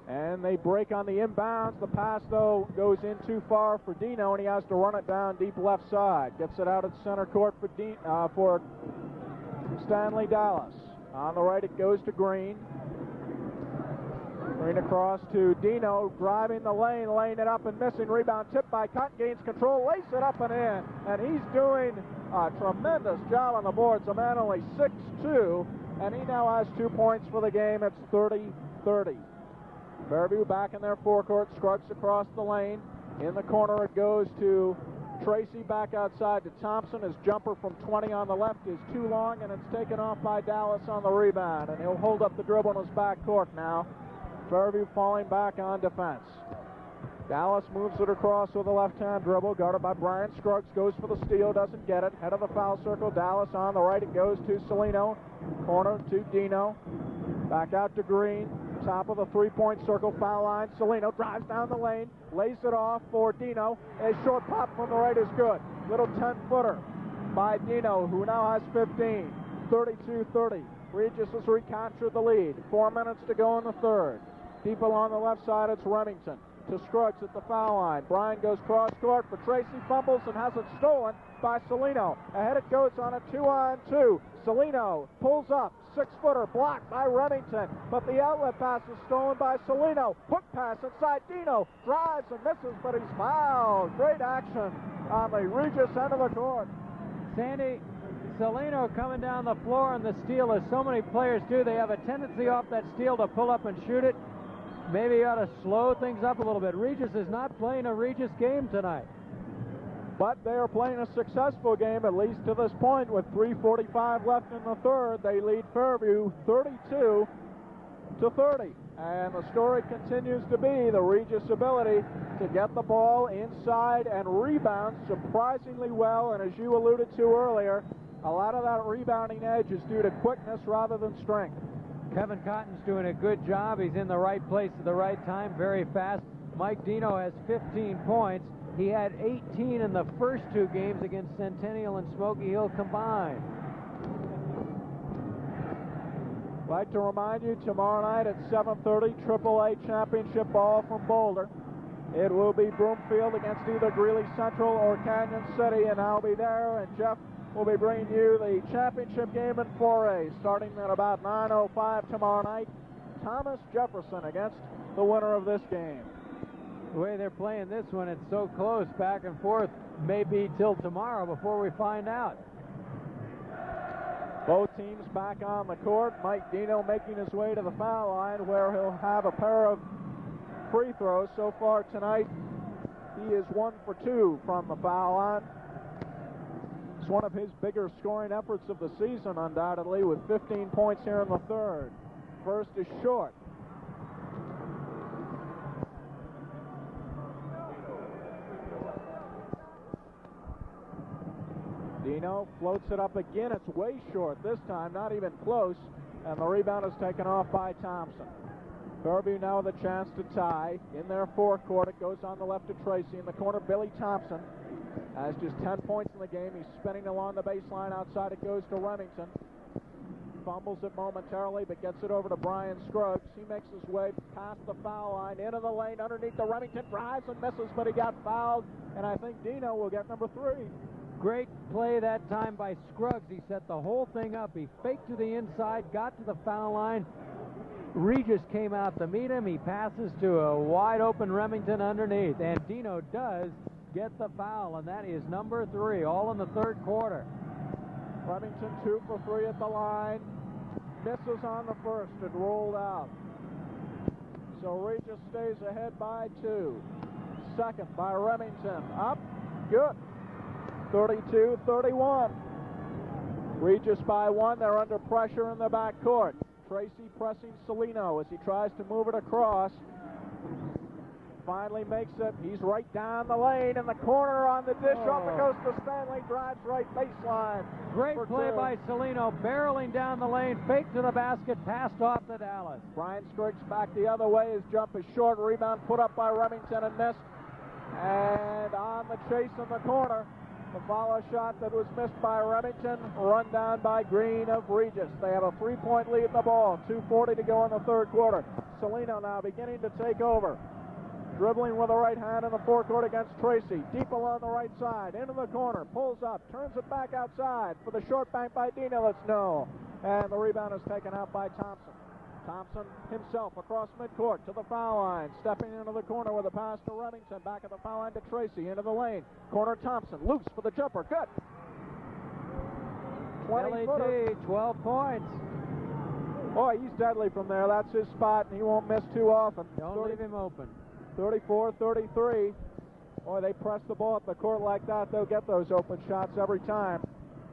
C: And they break on the inbounds. The pass, though, goes in too far for Dino, and he has to run it down deep left side. Gets it out at center court for Stanley Dallas. On the right, it goes to Green. Green across to Dino, driving the lane, laying it up and missing. Rebound tipped by Cotton, gains control, lays it up and in. And he's doing a tremendous job on the boards. A man only 6'2", and he now has 2 points for the game. It's 30-30. Fairview back in their forecourt. Scruggs across the lane. In the corner it goes to Tracy, back outside to Thompson. His jumper from 20 on the left is too long, and it's taken off by Dallas on the rebound. And he'll hold up the dribble in his back court now. Fairview falling back on defense. Dallas moves it across with a left-hand dribble, guarded by Brian Scruggs, goes for the steal, doesn't get it. Head of the foul circle, Dallas on the right, it goes to Saulino. Corner to Dino. Back out to Green. Top of the three-point circle, foul line. Saulino drives down the lane, lays it off for Dino. A short pop from the right is good. Little 10-footer by Dino, who now has 15. 32-30. Regis has recaptured the lead. 4 minutes to go in the third. Deep along the left side, it's Remington to Scruggs at the foul line. Brian goes cross-court, but Tracy fumbles and has it stolen by Saulino. Ahead it goes on a 2-on-2. Saulino pulls up. 6-footer blocked by Remington, but the outlet pass is stolen by Saulino. Hook pass inside Dino. Drives and misses, but he's fouled. Great action on the Regis end of the court.
B: Sandy, Saulino coming down the floor on the steal, as so many players do. They have a tendency off that steal to pull up and shoot it. Maybe you ought to slow things up a little bit. Regis is not playing a Regis game tonight.
C: But they are playing a successful game, at least to this point, with 3:45 left in the third. They lead Fairview 32-30. And the story continues to be the Regis ability to get the ball inside and rebound surprisingly well. And as you alluded to earlier, a lot of that rebounding edge is due to quickness rather than strength.
B: Kevin Cotton's doing a good job. He's in the right place at the right time, very fast. Mike Dino has 15 points. He had 18 in the first 2 games against Centennial and Smoky Hill combined.
C: I'd like to remind you, tomorrow night at 7:30, AAA championship ball from Boulder. It will be Broomfield against either Greeley Central or Canyon City, and I'll be there, and Jeff will be bringing you the championship game in 4A, starting at about 9:05 tomorrow night. Thomas Jefferson against the winner of this game.
B: The way they're playing this one, it's so close, back and forth. Maybe till tomorrow before we find out.
C: Both teams back on the court. Mike Dino making his way to the foul line, where he'll have a pair of free throws. So far tonight, he is 1 for 2 from the foul line. It's one of his bigger scoring efforts of the season, undoubtedly, with 15 points here in the third. First is short. Dino floats it up again. It's way short this time, not even close, and the rebound is taken off by Thompson. Fairview now with a chance to tie. In their forecourt, it goes on the left to Tracy. In the corner, Billy Thompson has just 10 points in the game. He's spinning along the baseline. Outside it goes to Remington. Fumbles it momentarily, but gets it over to Brian Scruggs. He makes his way past the foul line, into the lane, underneath the Remington, drives and misses, but he got fouled, and I think Dino will get number 3.
B: Great play that time by Scruggs. He set the whole thing up. He faked to the inside, got to the foul line. Regis came out to meet him. He passes to a wide-open Remington underneath, and Dino does get the foul, and that is number 3, all in the third quarter.
C: Remington 2 for 3 at the line. Misses on the first and rolled out. So Regis stays ahead by 2. Second by Remington. Up. Good. 32-31. Regis by 1. They're under pressure in the backcourt. Tracy pressing Saulino as he tries to move it across. Finally makes it. He's right down the lane in the corner on the dish. Off it goes to Stanley. Drives right baseline.
B: Great play by Saulino, barreling down the lane, fake to the basket, passed off to Dallas.
C: Brian Scruggs back the other way. His jump is short. Rebound put up by Remington and missed. And on the chase in the corner, the follow shot that was missed by Remington, run down by Green of Regis. They have a 3-point lead in the ball. 2:40 to go in the third quarter. Saulino now beginning to take over. Dribbling with the right hand in the forecourt against Tracy. Deep along the right side. Into the corner. Pulls up. Turns it back outside. For the short bank by Dino. It's no. And the rebound is taken out by Thompson. Thompson himself across midcourt to the foul line. Stepping into the corner with a pass to Remington. Back at the foul line to Tracy. Into the lane. Corner Thompson. Loose for the jumper. Good. 20-footer.
B: 12 points.
C: Boy, he's deadly from there. That's his spot, and he won't miss too often.
B: Don't leave him open.
C: 34-33. Boy, they press the ball at the court like that. They'll get those open shots every time.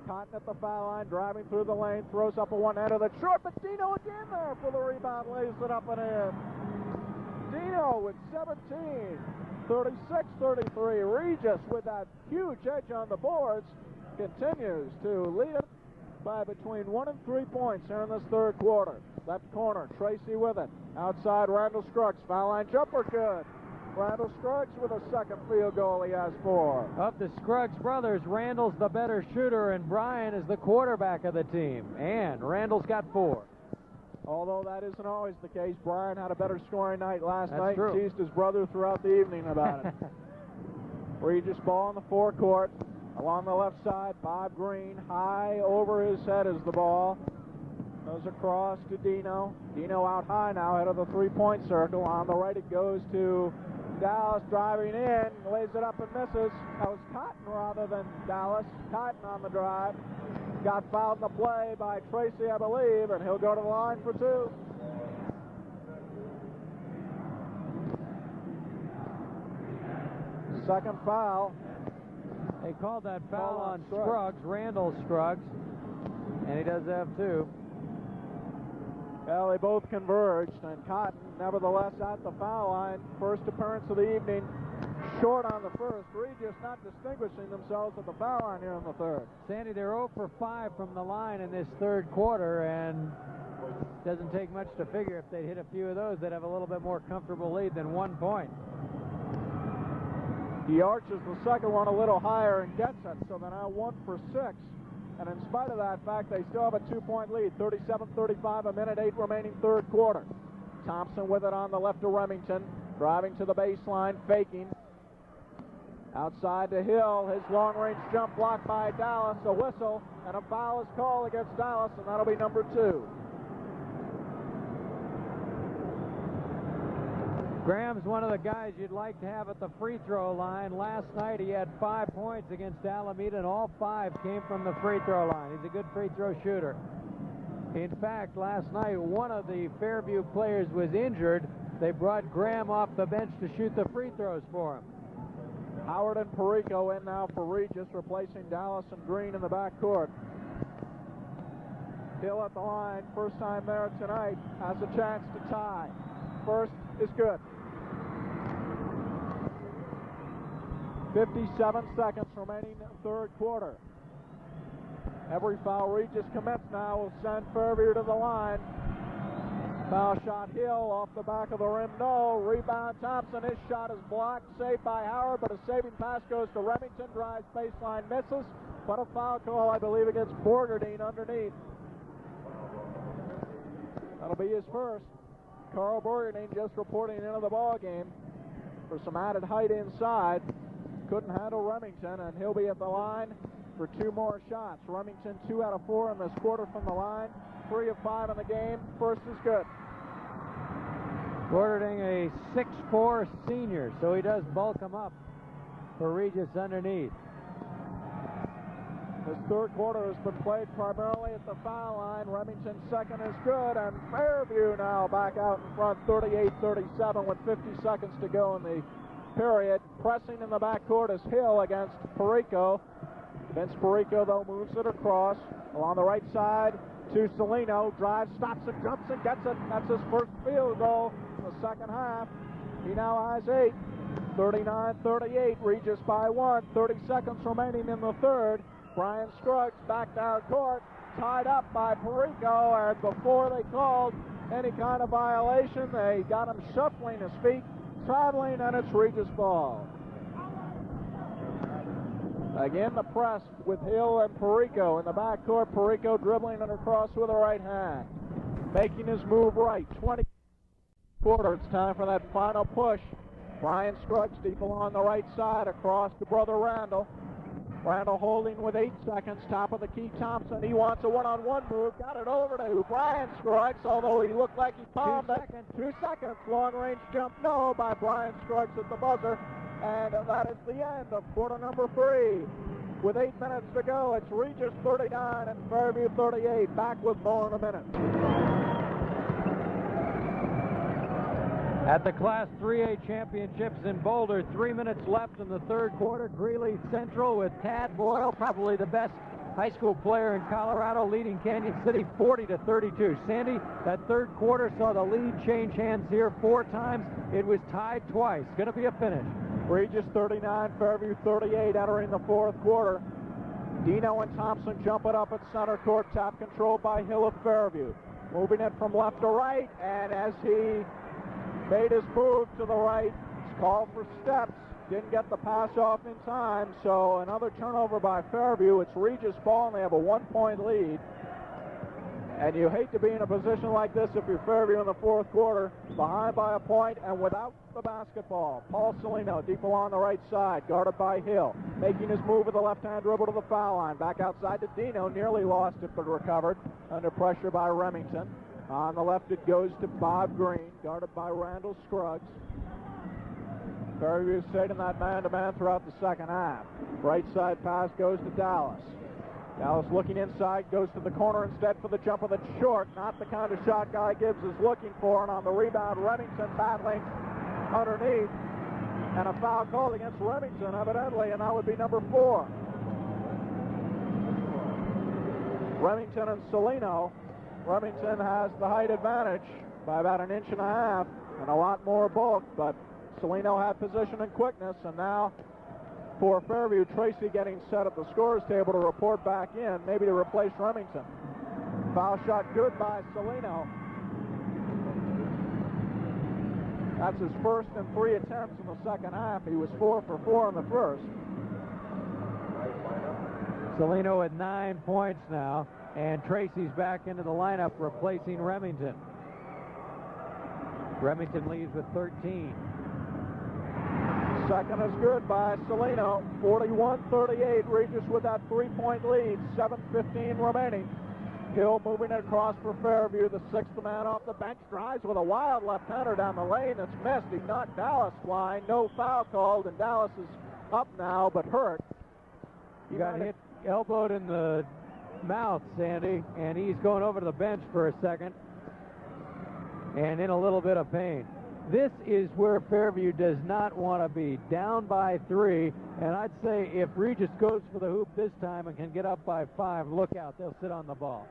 C: Cotton at the foul line, driving through the lane, throws up a one-hander that's short, but Dino again there for the rebound, lays it up and in. Dino with 17, 36-33. Regis with that huge edge on the boards continues to lead it by between 1 and 3 points here in this third quarter. Left corner, Tracy with it. Outside, Randall Scruggs. Foul line jumper, good. Randall Scruggs with a second field goal. He has 4.
B: Of the Scruggs brothers, Randall's the better shooter, and Brian is the quarterback of the team. And Randall's got 4.
C: Although that isn't always the case. Brian had a better scoring night last
B: That's
C: night.
B: True.
C: Teased his brother throughout the evening about it. Regis ball in the forecourt. Along the left side, Bob Green. High over his head is the ball. Goes across to Dino. Dino out high now, head of the three-point circle. On the right it goes to Dallas, driving in, lays it up and misses. That was Cotton rather than Dallas. Cotton on the drive. Got fouled in the play by Tracy, I believe, and he'll go to the line for 2. Second foul.
B: They called that foul on Scruggs, Randall Scruggs, and he does have 2.
C: Well, they both converged, and Cotton, nevertheless, at the foul line. First appearance of the evening, short on the first. Regis not distinguishing themselves at the foul line here in the third.
B: Sandy, they're 0 for 5 from the line in this third quarter, and it doesn't take much to figure if they'd hit a few of those, they'd have a little bit more comfortable lead than 1 point.
C: He arches the second one a little higher and gets it, so they're now 1 for 6. And in spite of that fact, they still have a 2-point lead. 37-35, a minute 8 remaining third quarter. Thompson with it on the left to Remington. Driving to the baseline, faking. Outside to Hill. His long-range jump blocked by Dallas. A whistle, and a foul is called against Dallas, and that'll be number 2.
B: Graham's one of the guys you'd like to have at the free throw line. Last night he had 5 points against Alameda, and all 5 came from the free throw line. He's a good free throw shooter. In fact, last night one of the Fairview players was injured. They brought Graham off the bench to shoot the free throws for him.
C: Howard and Porreco in now for Regis, replacing Dallas and Green in the backcourt. Hill at the line, first time there tonight, has a chance to tie. First is good. 57 seconds remaining in the third quarter. Every foul Regis commits now will send Fairview to the line. Foul shot Hill off the back of the rim. No. Rebound Thompson. His shot is blocked. Saved by Howard, but a saving pass goes to Remington. Drives baseline, misses. But a foul call, I believe, against Borgerding underneath. That'll be his first. Karl Borgerding just reporting into the ball game for some added height inside. Couldn't handle Remington, and he'll be at the line for 2 more shots. Remington 2 out of 4 in this quarter from the line. 3 of 5 in the game. First is good.
B: Borgerding, a 6'4" senior, so he does bulk him up for Regis underneath.
C: This third quarter has been played primarily at the foul line. Remington's second is good, and Fairview now back out in front, 38-37 with 50 seconds to go in the period. Pressing in the backcourt is Hill against Porreco. Vince Porreco, though, moves it across along the right side to Saulino. Drives, stops it, jumps it, gets it. That's his first field goal in the second half. He now has 8. 39-38, Regis by 1. 30 seconds remaining in the third. Brian Scruggs back down court, tied up by Porreco, and before they called any kind of violation, they got him shuffling his feet, traveling, and it's Regis ball. Again, the press with Hill and Porreco in the backcourt. Porreco dribbling it across with the right hand, making his move right. 20 quarter. It's time for that final push. Brian Scruggs deep along the right side across to brother Randall. Randall holding with 8 seconds, top of the key. Thompson, he wants a one-on-one move, got it over to Brian Scruggs, although he looked like he palmed it. 2 seconds, long-range jump, no, by Brian Scruggs at the buzzer. And that is the end of quarter number 3. With 8 minutes to go, it's Regis 39 and Fairview 38. Back with more in a minute.
B: At the Class 3A Championships in Boulder, 3 minutes left in the third quarter. Greeley Central with Tad Boyle, probably the best high school player in Colorado, leading Canyon City 40-32. Sandy, that third quarter saw the lead change hands here 4 times. It was tied twice. Going to be a finish.
C: Regis 39, Fairview 38 entering the fourth quarter. Dino and Thompson jump it up at center court, tap controlled by Hill of Fairview. Moving it from left to right, and as he made his move to the right, it's called for steps. Didn't get the pass off in time, so another turnover by Fairview. It's Regis ball, and they have a 1-point lead. And you hate to be in a position like this if you're Fairview in the fourth quarter, behind by a point and without the basketball. Paul Saulino deep along the right side, guarded by Hill. Making his move with the left-hand dribble to the foul line. Back outside to Dino, nearly lost it but recovered under pressure by Remington. On the left it goes to Bob Green, guarded by Randall Scruggs. Fairview stayed in that man-to-man throughout the second half. Right side pass goes to Dallas. Dallas looking inside, goes to the corner instead for the jumper that's short. Not the kind of shot Guy Gibbs is looking for. And on the rebound, Remington battling underneath. And a foul called against Remington, evidently, and that would be number 4. Remington and Saulino. Remington has the height advantage by about 1.5 inches and a lot more bulk, but Saulino had position and quickness, and now for Fairview, Tracy getting set at the scorer's table to report back in, maybe to replace Remington. Foul shot good by Saulino. That's his first in 3 attempts in the second half. He was 4 for 4 in the first.
B: Saulino with 9 points now, and Tracy's back into the lineup replacing Remington. Remington leads with 13.
C: Second is good by Saulino. 41-38. Regis with that 3-point lead. 7:15 remaining. Hill moving it across for Fairview. The 6th man off the bench drives with a wild left-hander down the lane. That's missed. He knocked Dallas flying. No foul called, and Dallas is up now but hurt.
B: He got hit, elbowed in the mouth, Sandy, and he's going over to the bench for a second and in a little bit of pain. This is where Fairview does not want to be, down by 3, and I'd say if Regis goes for the hoop this time and can get up by 5, look out, they'll sit on the ball.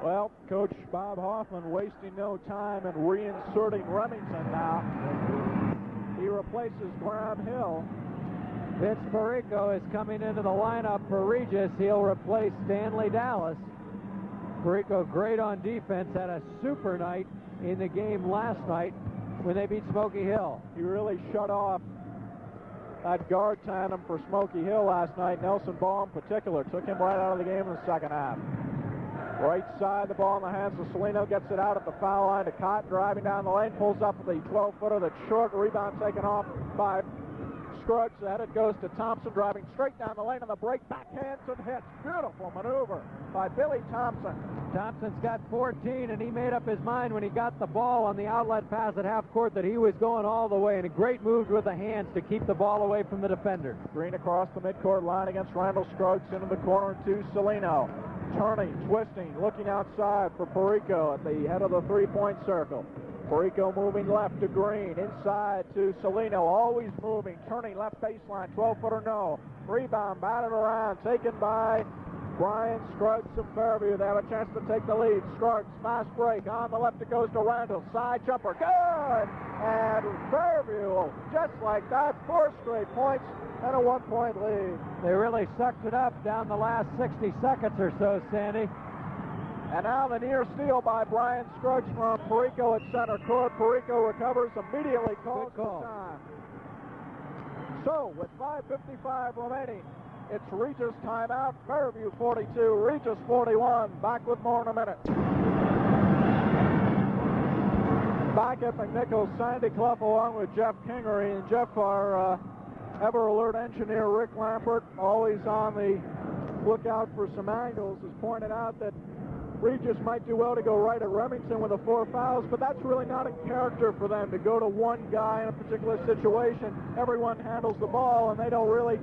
C: Well, Coach Bob Hoffman wasting no time and reinserting Remington now. He replaces Graham Hill.
B: Vince Porreco is coming into the lineup for Regis. He'll replace Stanley Dallas. Porreco great on defense, had a super night in the game last night when they beat Smoky Hill.
C: He really shut off that guard tandem for Smoky Hill last night. Nelson Ball in particular took him right out of the game in the second half. Right side, the ball in the hands of Saulino, gets it out at the foul line to Cotton, driving down the lane, pulls up the 12-footer that's short, rebound taken off by Scruggs. The headed goes to Thompson, driving straight down the lane on the break. Backhands and hits. Beautiful maneuver by Billy Thompson.
B: Thompson's got 14, and he made up his mind when he got the ball on the outlet pass at half court that he was going all the way, and a great move with the hands to keep the ball away from the defender.
C: Green across the midcourt line against Randall. Scruggs into the corner to Saulino. Turning, twisting, looking outside for Porreco at the head of the three-point circle. Porreco moving left to Green, inside to Saulino, always moving, turning left baseline, 12-footer no. Rebound, batted around, taken by Brian Scruggs of Fairview. They have a chance to take the lead. Scruggs, fast break, on the left it goes to Randall, side jumper, good! And Fairview, just like that, 4 straight points and a 1-point lead.
B: They really sucked it up down the last 60 seconds or so, Sandy.
C: And now the near steal by Brian Scruggs from Porreco at center court. Porreco recovers, immediately calls for time. So, with 5:55 remaining, it's Regis timeout. Fairview 42, Regis 41. Back with more in a minute. Back at McNichols, Sandy Clough along with Jeff Kingery. And Jeff, our ever-alert engineer Rick Lampert, always on the lookout for some angles, has pointed out that Regis might do well to go right at Remington with the 4 fouls, but that's really not a character for them to go to one guy in a particular situation. Everyone handles the ball, and they don't really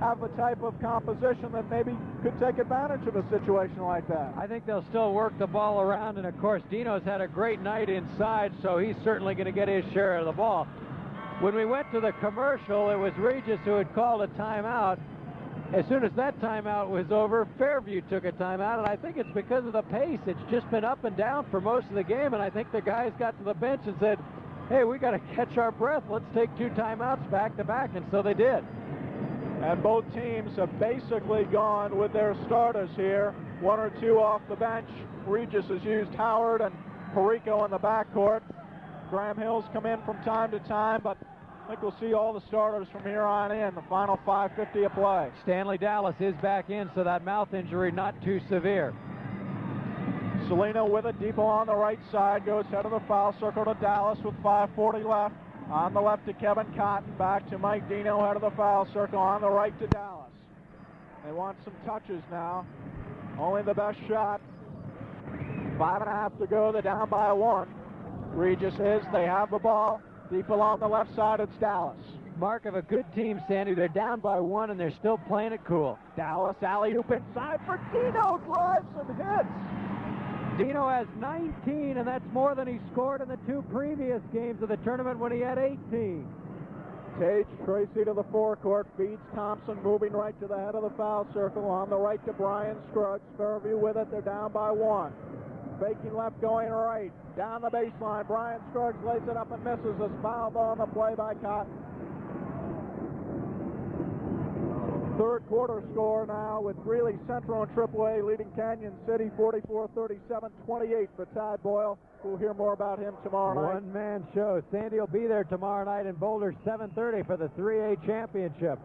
C: have the type of composition that maybe could take advantage of a situation like that.
B: I think they'll still work the ball around, and of course Dino's had a great night inside, so he's certainly going to get his share of the ball. When we went to the commercial, it was Regis who had called a timeout. As soon as that timeout was over, Fairview took a timeout, and I think it's because of the pace. It's just been up and down for most of the game, and I think the guys got to the bench and said, hey, we got to catch our breath. Let's take 2 timeouts back to back, and so they did.
C: And both teams have basically gone with their starters here. 1 or 2 off the bench. Regis has used Howard and Porreco in the backcourt. Graham Hill's come in from time to time, but I think we'll see all the starters from here on in, the final 5:50 of play.
B: Stanley Dallas is back in, so that mouth injury not too severe.
C: Saulino with it, deep along the right side, goes head of the foul circle to Dallas with 5:40 left. On the left to Kevin Cotton, back to Mike Dino, head of the foul circle, on the right to Dallas. They want some touches now. Only the best shot. 5.5 to go, they're down by 1. Regis is, they have the ball. Deep along the left side, it's Dallas.
B: Mark of a good team, Sandy. They're down by 1, and they're still playing it cool.
C: Dallas alley-oop inside for Dino, drives and hits.
B: Dino has 19, and that's more than he scored in the 2 previous games of the tournament when he had 18.
C: Tage, Tracy to the forecourt, feeds Thompson, moving right to the head of the foul circle. On the right to Brian Scruggs. Fairview with it, they're down by 1. Faking left, going right. Down the baseline, Brian Scruggs lays it up and misses. A foul ball on the play by Cotton. Third quarter score now with Greeley Central and AAA leading Canyon City 44-37-28 for Tad Boyle. We'll hear more about him tomorrow night.
B: One-man show. Sandy will be there tomorrow night in Boulder, 7:30 for the 3A championship.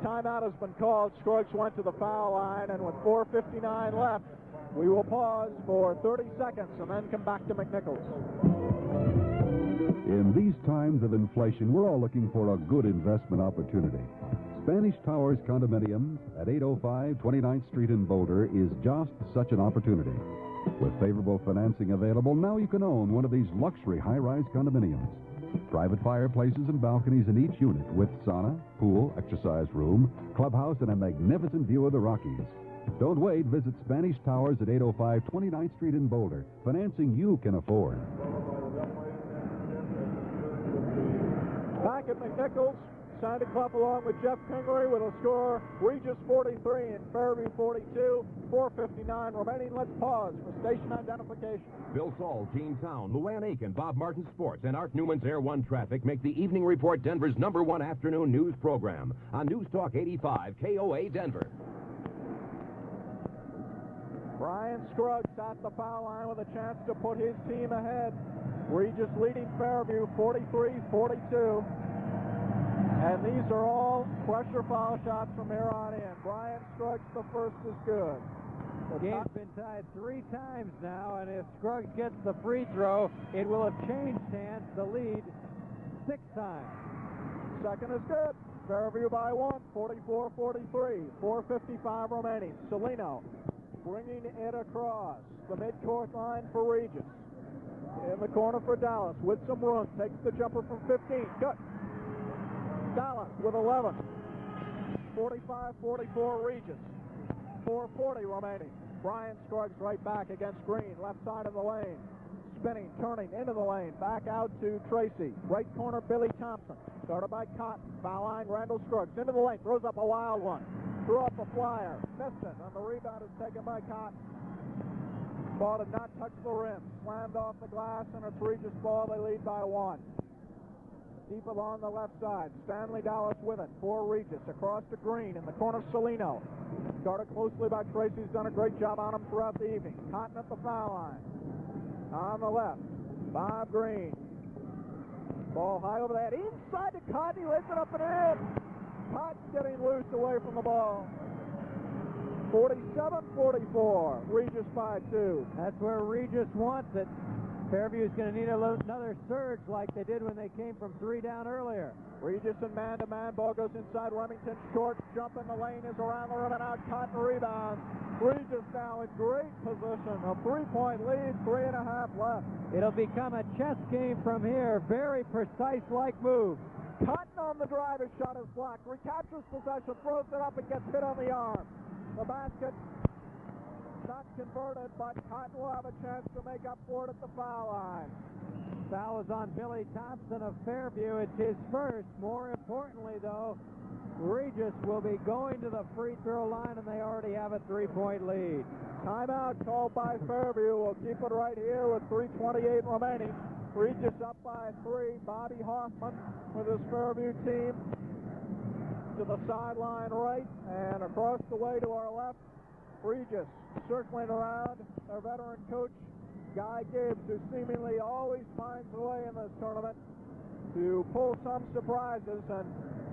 C: Timeout has been called. Scruggs went to the foul line, and with 4:59 left, we will pause for 30 seconds and then come back to McNichols.
A: In these times of inflation, we're all looking for a good investment opportunity. Spanish Towers Condominiums at 805 29th Street in Boulder is just such an opportunity. With favorable financing available, now you can own one of these luxury high-rise condominiums. Private fireplaces and balconies in each unit with sauna, pool, exercise room, clubhouse, and a magnificent view of the Rockies. Don't wait. Visit Spanish Towers at 805 29th Street in Boulder. Financing you can afford.
C: Back at McNichols, Sandy Clough along with Jeff Kingery with a score. Regis 43 and Fairview 42. 4:59 remaining. Let's pause for station identification.
D: Bill Saul, Gene Town, Luann Aiken, Bob Martin Sports, and Art Newman's Air One Traffic make the Evening Report Denver's #1 afternoon news program on News Talk 85 KOA Denver.
C: Brian Scruggs at the foul line with a chance to put his team ahead. Regis leading Fairview 43-42. And these are all pressure foul shots from here on in. Brian Scruggs, the first is good.
B: The game's been tied 3 times now, and if Scruggs gets the free throw, it will have changed hands, the lead 6 times.
C: Second is good. Fairview by 1, 44-43. 4:55 remaining. Saulino bringing it across the midcourt line for Regis. In the corner for Dallas with some room. Takes the jumper from 15. Good. Dallas with 11. 45-44 Regis. 4:40 remaining. Brian Scruggs right back against Green. Left side of the lane. Spinning, turning into the lane. Back out to Tracy. Right corner, Billy Thompson. Started by Cotton. Foul line, Randall Scruggs. Into the lane. Throws up a wild one. Threw up a flyer. Missed it. And the rebound is taken by Cotton. Ball did not touch the rim. Slammed off the glass, and it's Regis ball. They lead by 1. Deep along the left side. Stanley Dallas with it for Regis. Across to Green. In the corner, Saulino. Guarded closely by Tracy. He's done a great job on him throughout the evening. Cotton at the foul line. On the left, Bob Green. Ball high over that. Inside to Cotton. He lays it up and in. Cotton getting loose away from the ball. 47-44. Regis by 2.
B: That's where Regis wants it. Fairview's going to need another surge like they did when they came from 3 down earlier.
C: Regis and man-to-man. Ball goes inside. Remington short. Jump in the lane is around the rim and out. Cotton rebounds. Regis now in great position. A 3-point lead. 3.5 left.
B: It'll become a chess game from here. Very precise-like move.
C: Cotton on the drive. His shot is blocked. Recaptures possession. Throws it up and gets hit on the arm. The basket not converted, but Cotton will have a chance to make up for it at the foul line.
B: Foul is on Billy Thompson of Fairview. It's his first. More importantly, though, Regis will be going to the free throw line, and they already have a 3-point lead.
C: Timeout called by Fairview. We'll keep it right here with 3:28 remaining. Regis up by 3. Bobby Hoffman with his Fairview team to the sideline right, and across the way to our left, Regis circling around their veteran coach, Guy Gibbs, who seemingly always finds a way in this tournament to pull some surprises, and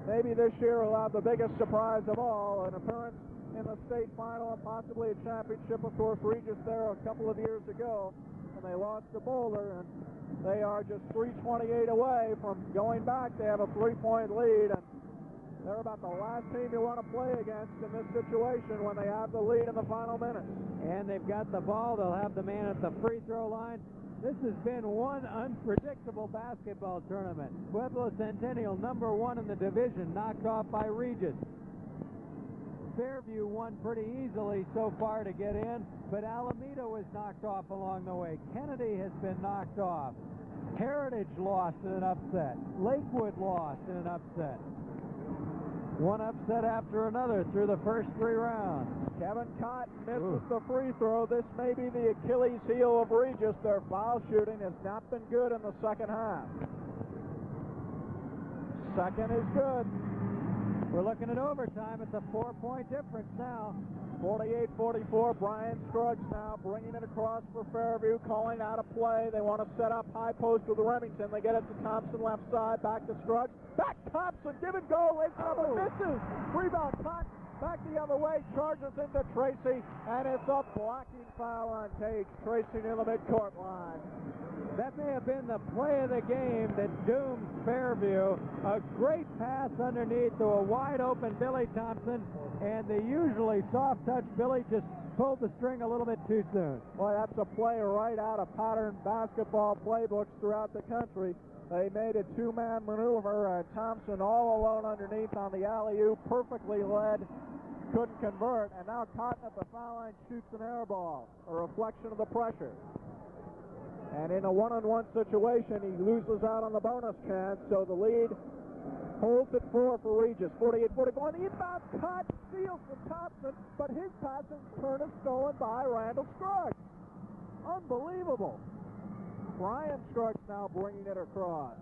C: maybe this year will have the biggest surprise of all, an appearance in the state final and possibly a championship. Of course, Regis there a couple of years ago, and they lost to Buhler, and they are just 3:28 away from going back. They have a 3-point lead, and they're about the last team you want to play against in this situation when they have the lead in the final minutes.
B: And they've got the ball. They'll have the man at the free throw line. This has been one unpredictable basketball tournament. Pueblo Centennial, number 1 in the division, knocked off by Regis. Fairview won pretty easily so far to get in, but Alameda was knocked off along the way. Kennedy has been knocked off. Heritage lost in an upset. Lakewood lost in an upset. One upset after another through the first 3 rounds.
C: Kevin Cotton misses the free throw. This may be the Achilles heel of Regis. Their foul shooting has not been good in the second half. Second is good.
B: We're looking at overtime. It's a 4-point difference now.
C: 48-44. Brian Scruggs now bringing it across for Fairview, calling out a play. They want to set up high post with Remington. They get it to Thompson left side. Back to Scruggs. Back Thompson. Give and go. Lays up and misses. Rebound. Cotton. Back the other way. Charges into Tracy. And it's a blocking foul on Tage. Tracy near the midcourt line.
B: That may have been the play of the game that doomed Fairview. A great pass underneath to a wide-open Billy Thompson, and the usually soft-touch Billy just pulled the string a little bit too soon.
C: Boy, that's a play right out of pattern basketball playbooks throughout the country. They made a 2-man maneuver. Thompson all alone underneath on the alley-oop, perfectly led, couldn't convert, and now Cotton at the foul line shoots an air ball, a reflection of the pressure. And in a one-on-one situation, he loses out on the bonus chance, so the lead holds at 4 for Regis. 48-44. The inbound cut steals from Thompson, but his passing turn is stolen by Randall Scruggs. Unbelievable. Brian Scruggs now bringing it across.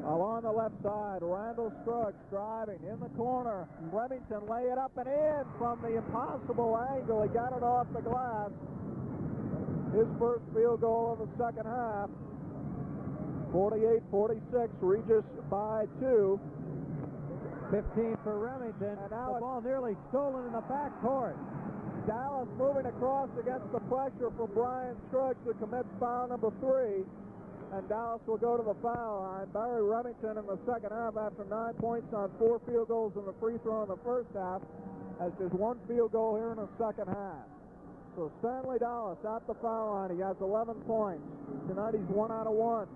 C: Along the left side, Randall Scruggs driving in the corner. Remington lay it up and in from the impossible angle. He got it off the glass. His first field goal of the second half. 48-46, Regis by 2.
B: 15 for Remington.
C: And now
B: the ball nearly stolen in the backcourt.
C: Dallas moving across against the pressure from Brian Scruggs, who commits foul number 3. and Dallas will go to the foul line. Barry Remington in the second half, after 9 points on 4 field goals and the free throw in the first half, has just 1 field goal here in the second half. So Stanley Dallas at the foul line. He has 11 points. Tonight he's 1 out of 1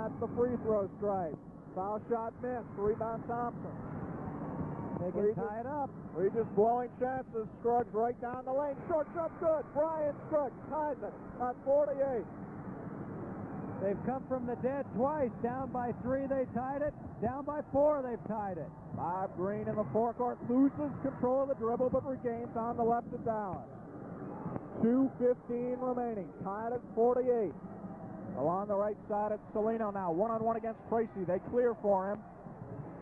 C: at the free throw stripe. Foul shot missed. Rebound Thompson.
B: They can tie it up.
C: Regis blowing chances. Scruggs right down the lane. Short jump good. Brian Scruggs ties it at 48.
B: They've come from the dead twice. Down by 3, they tied it. Down by 4, they've tied it.
C: Bob Green in the forecourt loses control of the dribble, but regains on the left of Dallas. 2:15 remaining. Tied at 48. Along the right side, it's Saulino now. One-on-one against Tracy. They clear for him.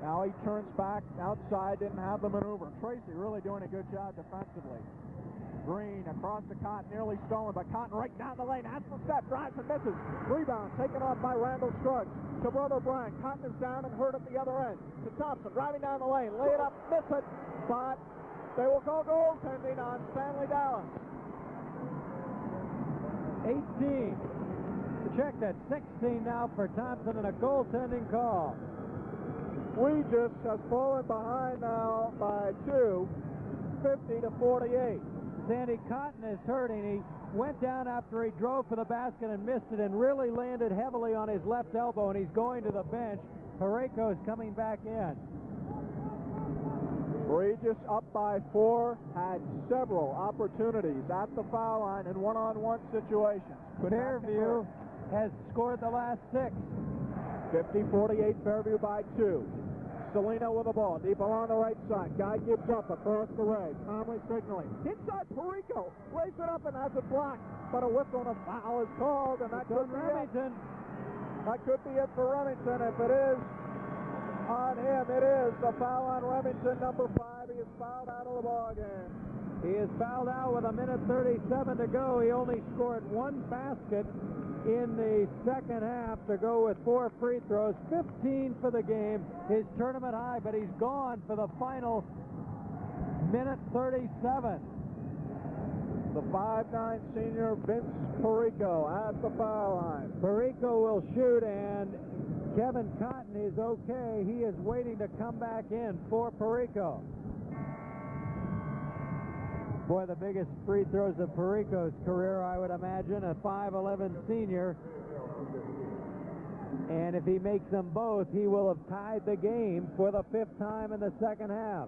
C: Now he turns back outside, didn't have the maneuver. Tracy really doing a good job defensively. Green across the Cotton, nearly stolen, but Cotton right down the lane, has the step, drives and misses. Rebound taken off by Randall Scruggs to brother Brian. Cotton is down and hurt at the other end. To Thompson, driving down the lane, lay it up, miss it, but they will call goaltending on Stanley Dallas.
B: 18. Check that, 16 now for Thompson and a goaltending call.
C: Regis has fallen behind now by 2, 50 to 48.
B: Sandy Cotton is hurting. He went down after he drove for the basket and missed it and really landed heavily on his left elbow, and he's going to the bench. Porreco is coming back in.
C: Regis up by 4, had several opportunities at the foul line in one-on-one situations.
B: Fairview has scored the last 6.
C: 50-48, Fairview by 2. Saulino with the ball, deep along the right side. Guy gives up across the way. Calmly signaling. Inside Porreco, lays it up and has it blocked. But a whistle and a foul is called, and that could be
B: Remington.
C: That could be it for Remington. If it is on him, it is the foul on Remington, number 5. He is fouled out of the ball game.
B: He is fouled out with 1:37 to go. He only scored 1 basket in the second half to go with 4 free throws. 15 for the game, his tournament high, but he's gone for the final 1:37.
C: The 5'9" senior Vince Porreco at the foul line.
B: Porreco will shoot, and Kevin Cotton is okay. He is waiting to come back in for Porreco. Boy, the biggest free throws of Porreco's career, I would imagine, a 5'11" senior. And if he makes them both, he will have tied the game for the 5th time in the second half.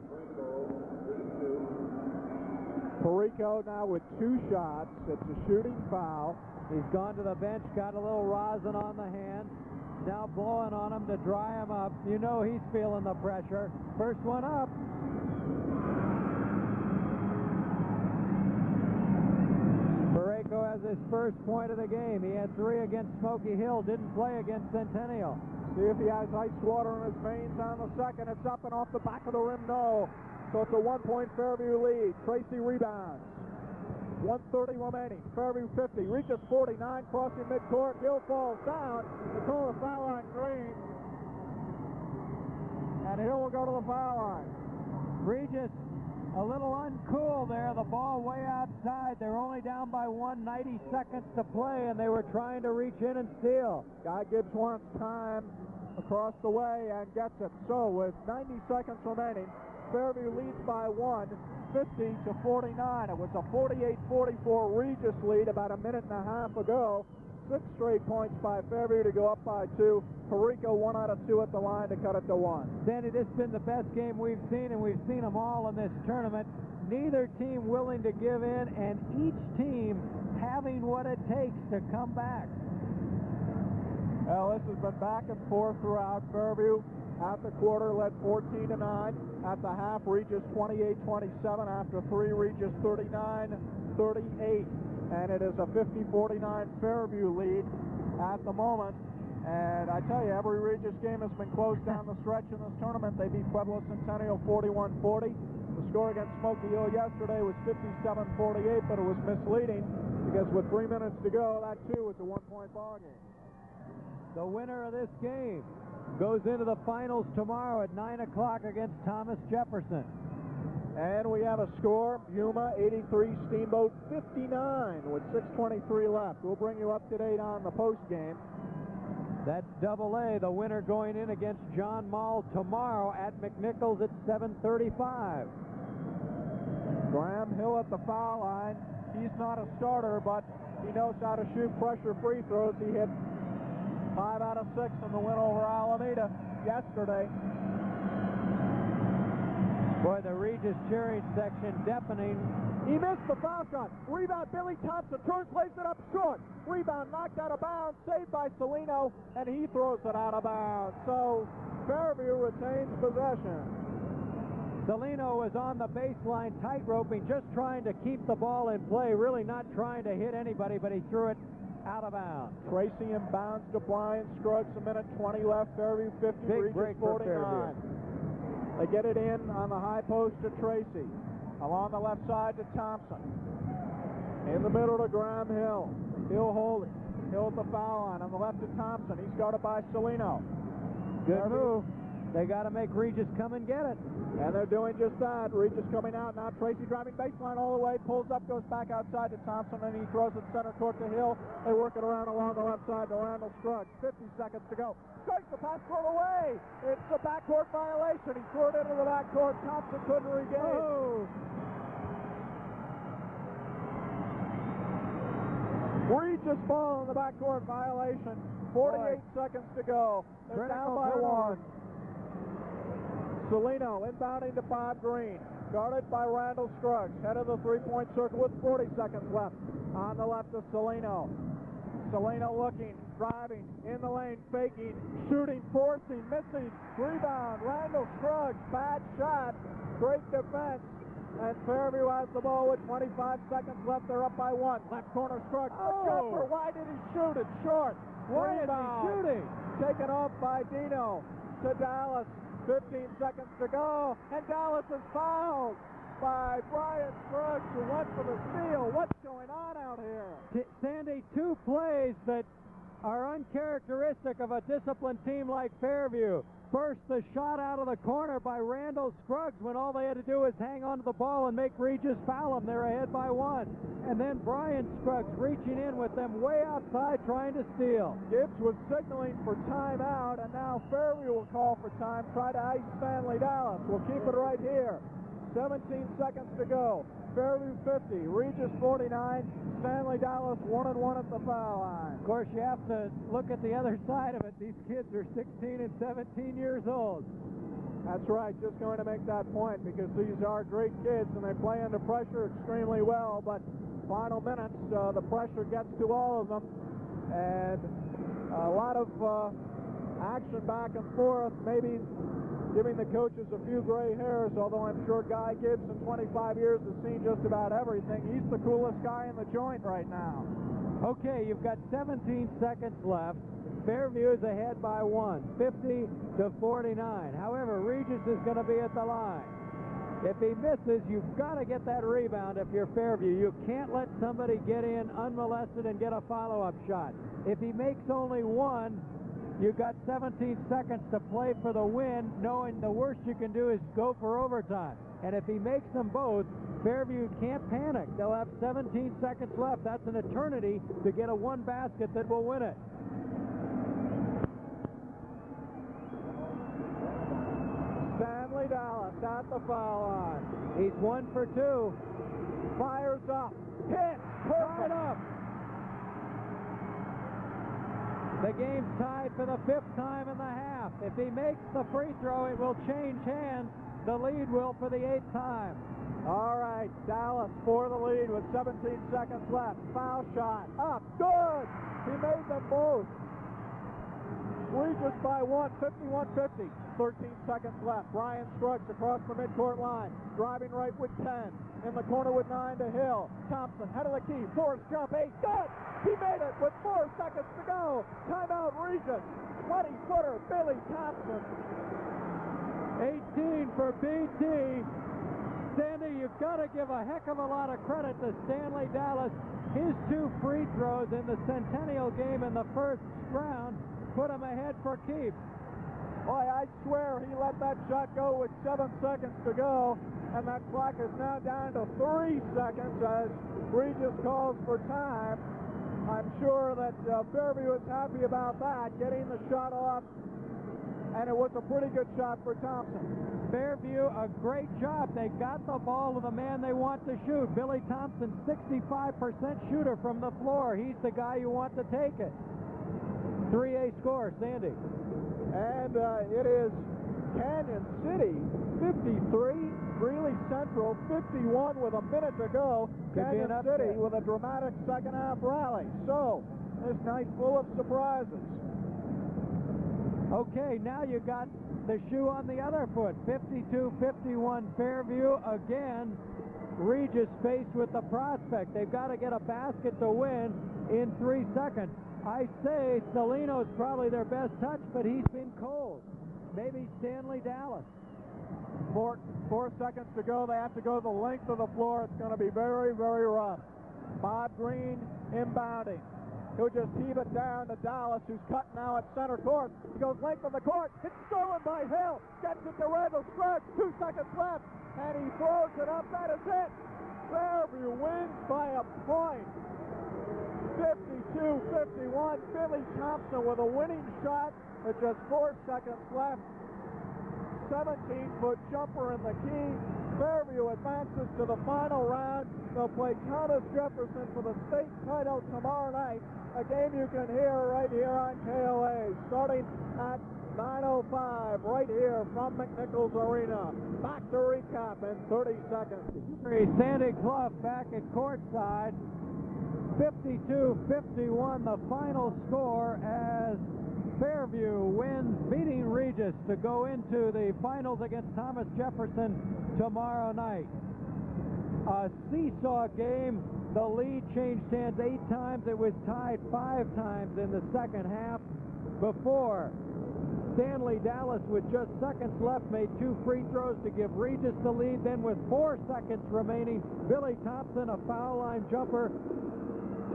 C: Porreco now with 2 shots. It's a shooting foul.
B: He's gone to the bench, got a little rosin on the hand. Now blowing on him to dry him up. You know he's feeling the pressure. First one up. Porreco has his first point of the game. He had 3 against Smoky Hill, didn't play against Centennial.
C: See if he has ice water in his veins on the second. It's up and off the back of the rim, no. So it's a 1-point Fairview lead. Tracy rebounds. 1:30 remaining. Fairview 50. Regis 49, crossing midcourt. Hill falls down. They call the foul on Green. And Hill will go to the foul line.
B: Regis a little uncool there. The ball way outside. They're only down by 1, 90 seconds to play, and they were trying to reach in and steal.
C: Guy Gibbs wants time across the way and gets it. So with 90 seconds remaining, Fairview leads by 1, 50 to 49. It was a 48-44 Regis lead about a minute and a half ago. 6 straight points by Fairview to go up by 2. Porreco 1 out of 2 at the line to cut it to 1.
B: Sandy, this has been the best game we've seen, and we've seen them all in this tournament. Neither team willing to give in, and each team having what it takes to come back.
C: Well, this has been back and forth throughout. Fairview at the quarter led 14-9. At the half, Regis 28-27. After 3, Regis 39-38. And it is a 50-49 Fairview lead at the moment. And I tell you, every Regis game has been close down the stretch in this tournament. They beat Pueblo Centennial 41-40. The score against Smoky Hill yesterday was 57-48, but it was misleading because with 3 minutes to go, that too was a 1-point ball game.
B: The winner of this game goes into the finals tomorrow at 9 o'clock against Thomas Jefferson.
C: And we have a score. Yuma 83, Steamboat 59 with 6:23 left. We'll bring you up to date on the post game.
B: That's Double-A, the winner going in against John Mall tomorrow at McNichols at 7:35.
C: Graham Hill at the foul line. He's not a starter, but he knows how to shoot pressure free throws. He hit 5 out of 6 in the win over Alameda yesterday.
B: Boy, the Regis cheering section deafening.
C: He missed the foul shot. Rebound, Billy Thompson turns, plays it up short. Rebound knocked out of bounds, saved by Saulino, and he throws it out of bounds. So Fairview retains possession.
B: Saulino was on the baseline tight-roping, just trying to keep the ball in play, really not trying to hit anybody, but he threw it out of bounds.
C: Tracy inbounds to Brian Scruggs, a minute 20 left. Fairview 50,
B: Big break
C: Regis
B: for
C: 49.
B: Fairview.
C: They get it in on the high post to Tracy. Along the left side to Thompson. In the middle to Graham Hill. Hill holding. Hill at the foul line. On the left to Thompson. He's guarded by Saulino.
B: Good move. They got to make Regis come and get it.
C: And they're doing just that. Regis coming out now. Tracy driving baseline all the way. Pulls up, goes back outside to Thompson, and he throws it center court to Hill. They work it around along the left side to Randall Scruggs. 50 seconds to go. Strikes the pass thrown away. It's a backcourt violation. He threw it into the backcourt. Thompson couldn't regain.
B: Oh.
C: Regis ball in the backcourt violation. 48 seconds to go. They're down by 1. Saulino inbounding to Bob Green. Guarded by Randall Scruggs. Head of the three-point circle with 40 seconds left. On the left of Saulino. Saulino looking, driving, in the lane, faking, shooting, forcing, missing. Rebound, Randall Scruggs. Bad shot. Great defense. And Fairview has the ball with 25 seconds left. They're up by 1. Left corner Scruggs.
B: Oh.
C: A jumper. Why did he shoot it? Short.
B: Why is he shooting?
C: Taken off by Dino to Dallas. 15 seconds to go. And Dallas is fouled by Brian Scruggs, who went for the steal. What's going on out here?
B: Sandy, 2 plays that are uncharacteristic of a disciplined team like Fairview. First, the shot out of the corner by Randall Scruggs when all they had to do was hang on to the ball and make Regis foul them. They're ahead by 1. And then Brian Scruggs reaching in with them way outside trying to steal.
C: Gibbs was signaling for timeout, and now Fairview will call for time. Try to ice Stanley Dallas. We'll keep it right here. 17 seconds to go. Fairview 50, Regis 49, Stanley Dallas 1-1 at the foul line.
B: Of course, you have to look at the other side of it. These kids are 16 and 17 years old.
C: That's right, just going to make that point because these are great kids and they play under pressure extremely well, but final minutes, the pressure gets to all of them, and a lot of action back and forth, maybe giving the coaches a few gray hairs, although I'm sure Guy Gibbs in 25 years has seen just about everything. He's the coolest guy in the joint right now.
B: Okay, you've got 17 seconds left. Fairview is ahead by 1, 50-49. However, Regis is going to be at the line. If he misses, you've got to get that rebound if you're Fairview. You can't let somebody get in unmolested and get a follow-up shot. If he makes only 1, you've got 17 seconds to play for the win, knowing the worst you can do is go for overtime. And if he makes them both, Fairview can't panic. They'll have 17 seconds left. That's an eternity to get a 1 basket that will win it.
C: Stanley Dallas at the foul line.
B: He's 1 for 2.
C: Fires up. Hit. Perfect.
B: Up. The game's tied for the 5th time in the half. If he makes the free throw, it will change hands. The lead will for the 8th time.
C: All right, Dallas for the lead with 17 seconds left. Foul shot. Up. Good. He made them both. Regis by 1, 51-50. 13 seconds left. Brian Scruggs across the midcourt line. Driving right with 10. In the corner with 9 to Hill. Thompson, head of the key. Forced jump. 8. Good. He made it with 4 seconds to go. Timeout Regis. 20-footer Billy Thompson.
B: 18 for BT. Sandy, you've got to give a heck of a lot of credit to Stanley Dallas. His 2 free throws in the Centennial game in the first round put him ahead for keeps.
C: Boy, I swear he let that shot go with 7 seconds to go, and that clock is now down to 3 seconds as Regis calls for time. I'm sure that Fairview is happy about that, getting the shot off, and it was a pretty good shot for Thompson.
B: Fairview, a great job. They got the ball to the man they want to shoot. Billy Thompson, 65% shooter from the floor. He's the guy you want to take it. 3A score, Sandy.
C: And it is Canyon City 53, Greeley Central 51 with a minute to go. Canyon City with a dramatic second half rally. So, this night full of surprises.
B: Okay, now you got the shoe on the other foot. 52-51 Fairview. Again, Regis faced with the prospect. They've got to get a basket to win in 3 seconds. I say Saulino's probably their best touch, but he's been cold. Maybe Stanley Dallas.
C: 4 seconds to go. They have to go the length of the floor. It's going to be very, very rough. Bob Green inbounding. He'll just heave it down to Dallas, who's cut now at center court. He goes length of the court. It's stolen by Hill. Gets it to Randall. Scruggs. 2 seconds left. And he throws it up. That is it. Fairview wins by a point. 52-51. Billy Thompson with a winning shot with just 4 seconds left. 17-foot jumper in the key. Fairview advances to the final round. They'll play Thomas Jefferson for the state title tomorrow night. A game you can hear right here on KOA, starting at 9:05 right here from McNichols Arena. Back to recap in 30 seconds.
B: Sandy Clough back at courtside. 52-51 the final score as Fairview wins, beating Regis to go into the finals against Thomas Jefferson tomorrow night. A seesaw game. The lead changed hands 8 times. It was tied 5 times in the second half before Stanley Dallas, with just seconds left, made 2 free throws to give Regis the lead. Then with 4 seconds remaining, Billy Thompson, a foul line jumper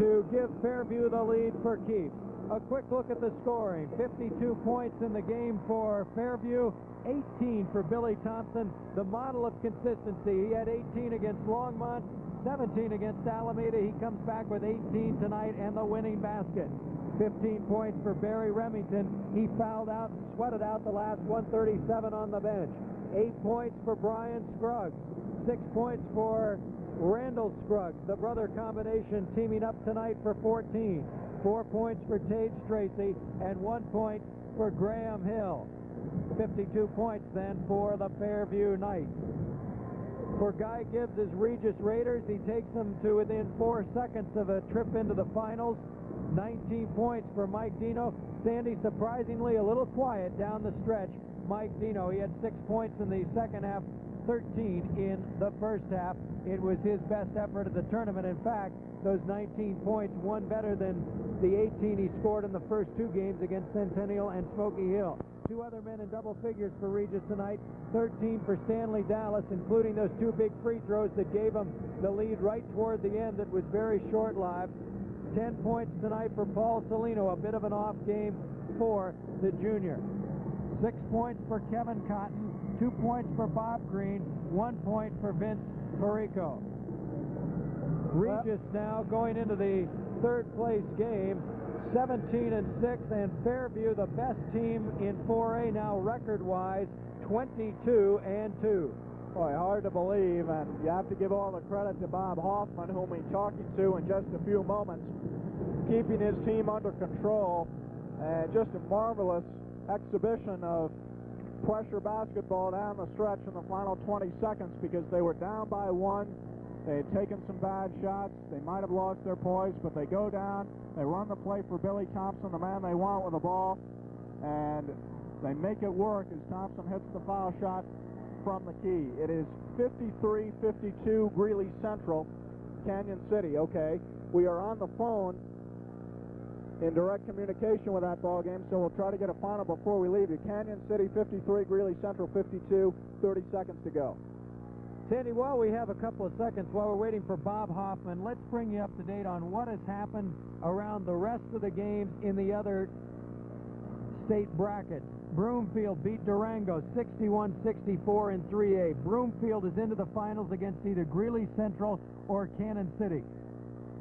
B: to give Fairview the lead for keeps. A quick look at the scoring. 52 points in the game for Fairview, 18 for Billy Thompson, the model of consistency. He had 18 against Longmont, 17 against Alameda. He comes back with 18 tonight and the winning basket. 15 points for Barry Remington. He fouled out and sweated out the last 137 on the bench. 8 points for Brian Scruggs. 6 points for Randall Scruggs, the brother combination, teaming up tonight for 14. 4 points for Tage Tracy and 1 point for Graham Hill. 52 points then for the Fairview Knights. For Guy Gibbs' Regis Raiders, he takes them to within 4 seconds of a trip into the finals. 19 points for Mike Dino. Sandy, surprisingly a little quiet down the stretch. Mike Dino, he had 6 points in the second half, 13 in the first half. It was his best effort of the tournament. In fact, those 19 points, one better than the 18 he scored in the first 2 games against Centennial and Smoky Hill. 2 other men in double figures for Regis tonight. 13 for Stanley Dallas, including those 2 big free throws that gave him the lead right toward the end that was very short-lived. 10 points tonight for Paul Saulino, a bit of an off game for the junior. 6 points for Kevin Cotton, 2 points for Bob Green, 1 point for Vince Porreco. Regis now going into the third place game, 17-6, and Fairview, the best team in 4A now record-wise, 22-2.
C: Boy, hard to believe, and you have to give all the credit to Bob Hoffman, whom we'll be talking to in just a few moments, keeping his team under control, and just a marvelous exhibition of pressure basketball down the stretch in the final 20 seconds because they were down by 1. They had taken some bad shots. They might have lost their poise, but they go down. They run the play for Billy Thompson, the man they want with the ball, and they make it work as Thompson hits the foul shot from the key. It is 53-52 Greeley Central, Canyon City. Okay, we are on the phone in direct communication with that ball game, so we'll try to get a final before we leave you. Canyon City 53, Greeley Central 52, 30 seconds to go.
B: Sandy, while we have a couple of seconds, while we're waiting for Bob Hoffman, let's bring you up to date on what has happened around the rest of the games in the other state brackets. Broomfield beat Durango 61-64 in 3A. Broomfield is into the finals against either Greeley Central or Cannon City.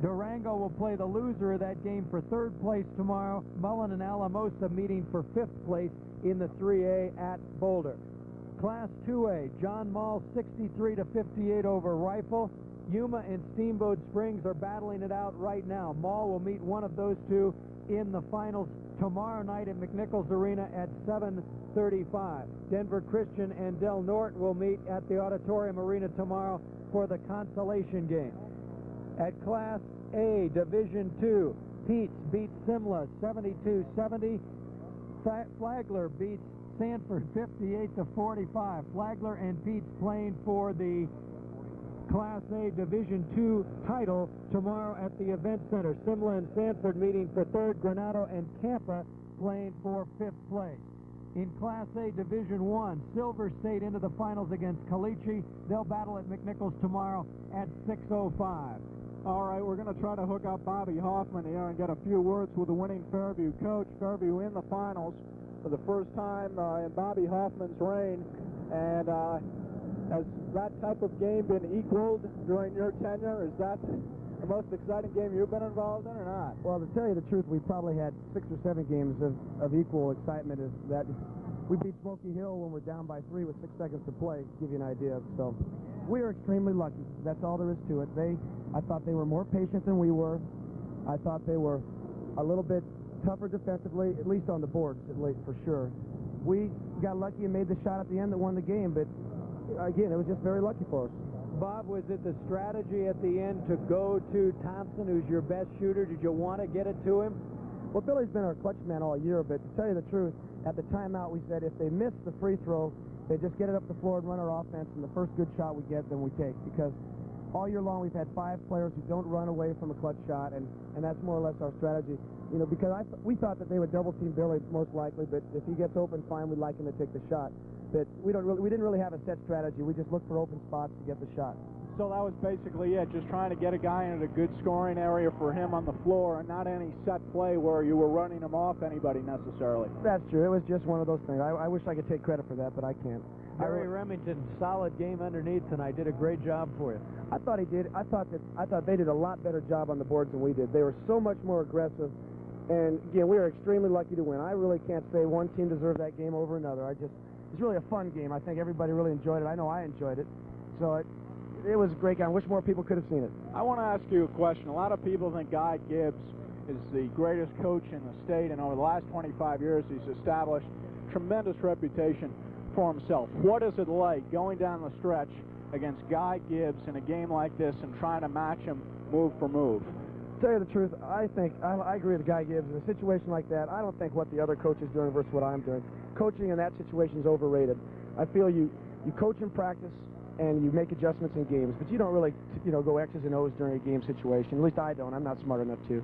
B: Durango will play the loser of that game for 3rd place tomorrow. Mullen and Alamosa meeting for 5th place in the 3A at Boulder. Class 2A, John Mall 63-58 over Rifle. Yuma and Steamboat Springs are battling it out right now. Mall will meet one of those two in the finals tomorrow night at McNichols Arena at 7:35. Denver Christian and Del Norte will meet at the Auditorium Arena tomorrow for the consolation game. At Class A, Division II, Peets beats Simla 72-70. Flagler beats Sanford 58-45. Flagler and Peets playing for the Class A Division II title tomorrow at the Event Center. Simla and Sanford meeting for 3rd. Granado and Tampa playing for 5th place. In Class A Division I, Silver State into the finals against Caliche. They'll battle at McNichols tomorrow at 6:05.
C: All right, we're going to try to hook up Bobby Hoffman here and get a few words with the winning Fairview coach. Fairview in the finals for the first time in Bobby Hoffman's reign. And has that type of game been equaled during your tenure? Is that the most exciting game you've been involved in or not?
E: Well, to tell you the truth, we probably had 6 or 7 games of equal excitement. Is that we beat Smoky Hill when we're down by 3 with 6 seconds to play, to give you an idea. So we are extremely lucky. That's all there is to it. I thought they were more patient than we were. I thought they were a little bit tougher defensively, at least on the boards, at least for sure. We got lucky and made the shot at the end that won the game, but again, it was just very lucky for us.
B: Bob, was it the strategy at the end to go to Thompson, who's your best shooter? Did you want to get it to him?
E: Well, Billy's been our clutch man all year, but to tell you the truth, at the timeout we said if they miss the free throw, they just get it up the floor and run our offense, and the first good shot we get, then we take. Because all year long we've had 5 players who don't run away from a clutch shot, and that's more or less our strategy. You know, because we thought that they would double-team Billy most likely, but if he gets open, fine, we'd like him to take the shot. But we didn't really have a set strategy. We just looked for open spots to get the shot.
C: So that was basically it, just trying to get a guy into a good scoring area for him on the floor and not any set play where you were running him off anybody necessarily.
E: That's true. It was just one of those things. I wish I could take credit for that, but I can't.
B: Harry Remington, solid game underneath tonight. Did a great job for you.
E: I thought he did. I thought they did a lot better job on the boards than we did. They were so much more aggressive. And again, we are extremely lucky to win. I really can't say one team deserved that game over another. It's really a fun game. I think everybody really enjoyed it. I know I enjoyed it. So it was a great game. I wish more people could have seen it.
C: I want to ask you a question. A lot of people think Guy Gibbs is the greatest coach in the state, and over the last 25 years he's established tremendous reputation for himself. What is it like going down the stretch against Guy Gibbs in a game like this and trying to match him move for move?
E: To tell you the truth, I agree with Guy Gibbs. In a situation like that, I don't think what the other coach is doing versus what I'm doing. Coaching in that situation is overrated. I feel you coach in practice and you make adjustments in games, but you don't really go X's and O's during a game situation. At least I don't. I'm not smart enough to.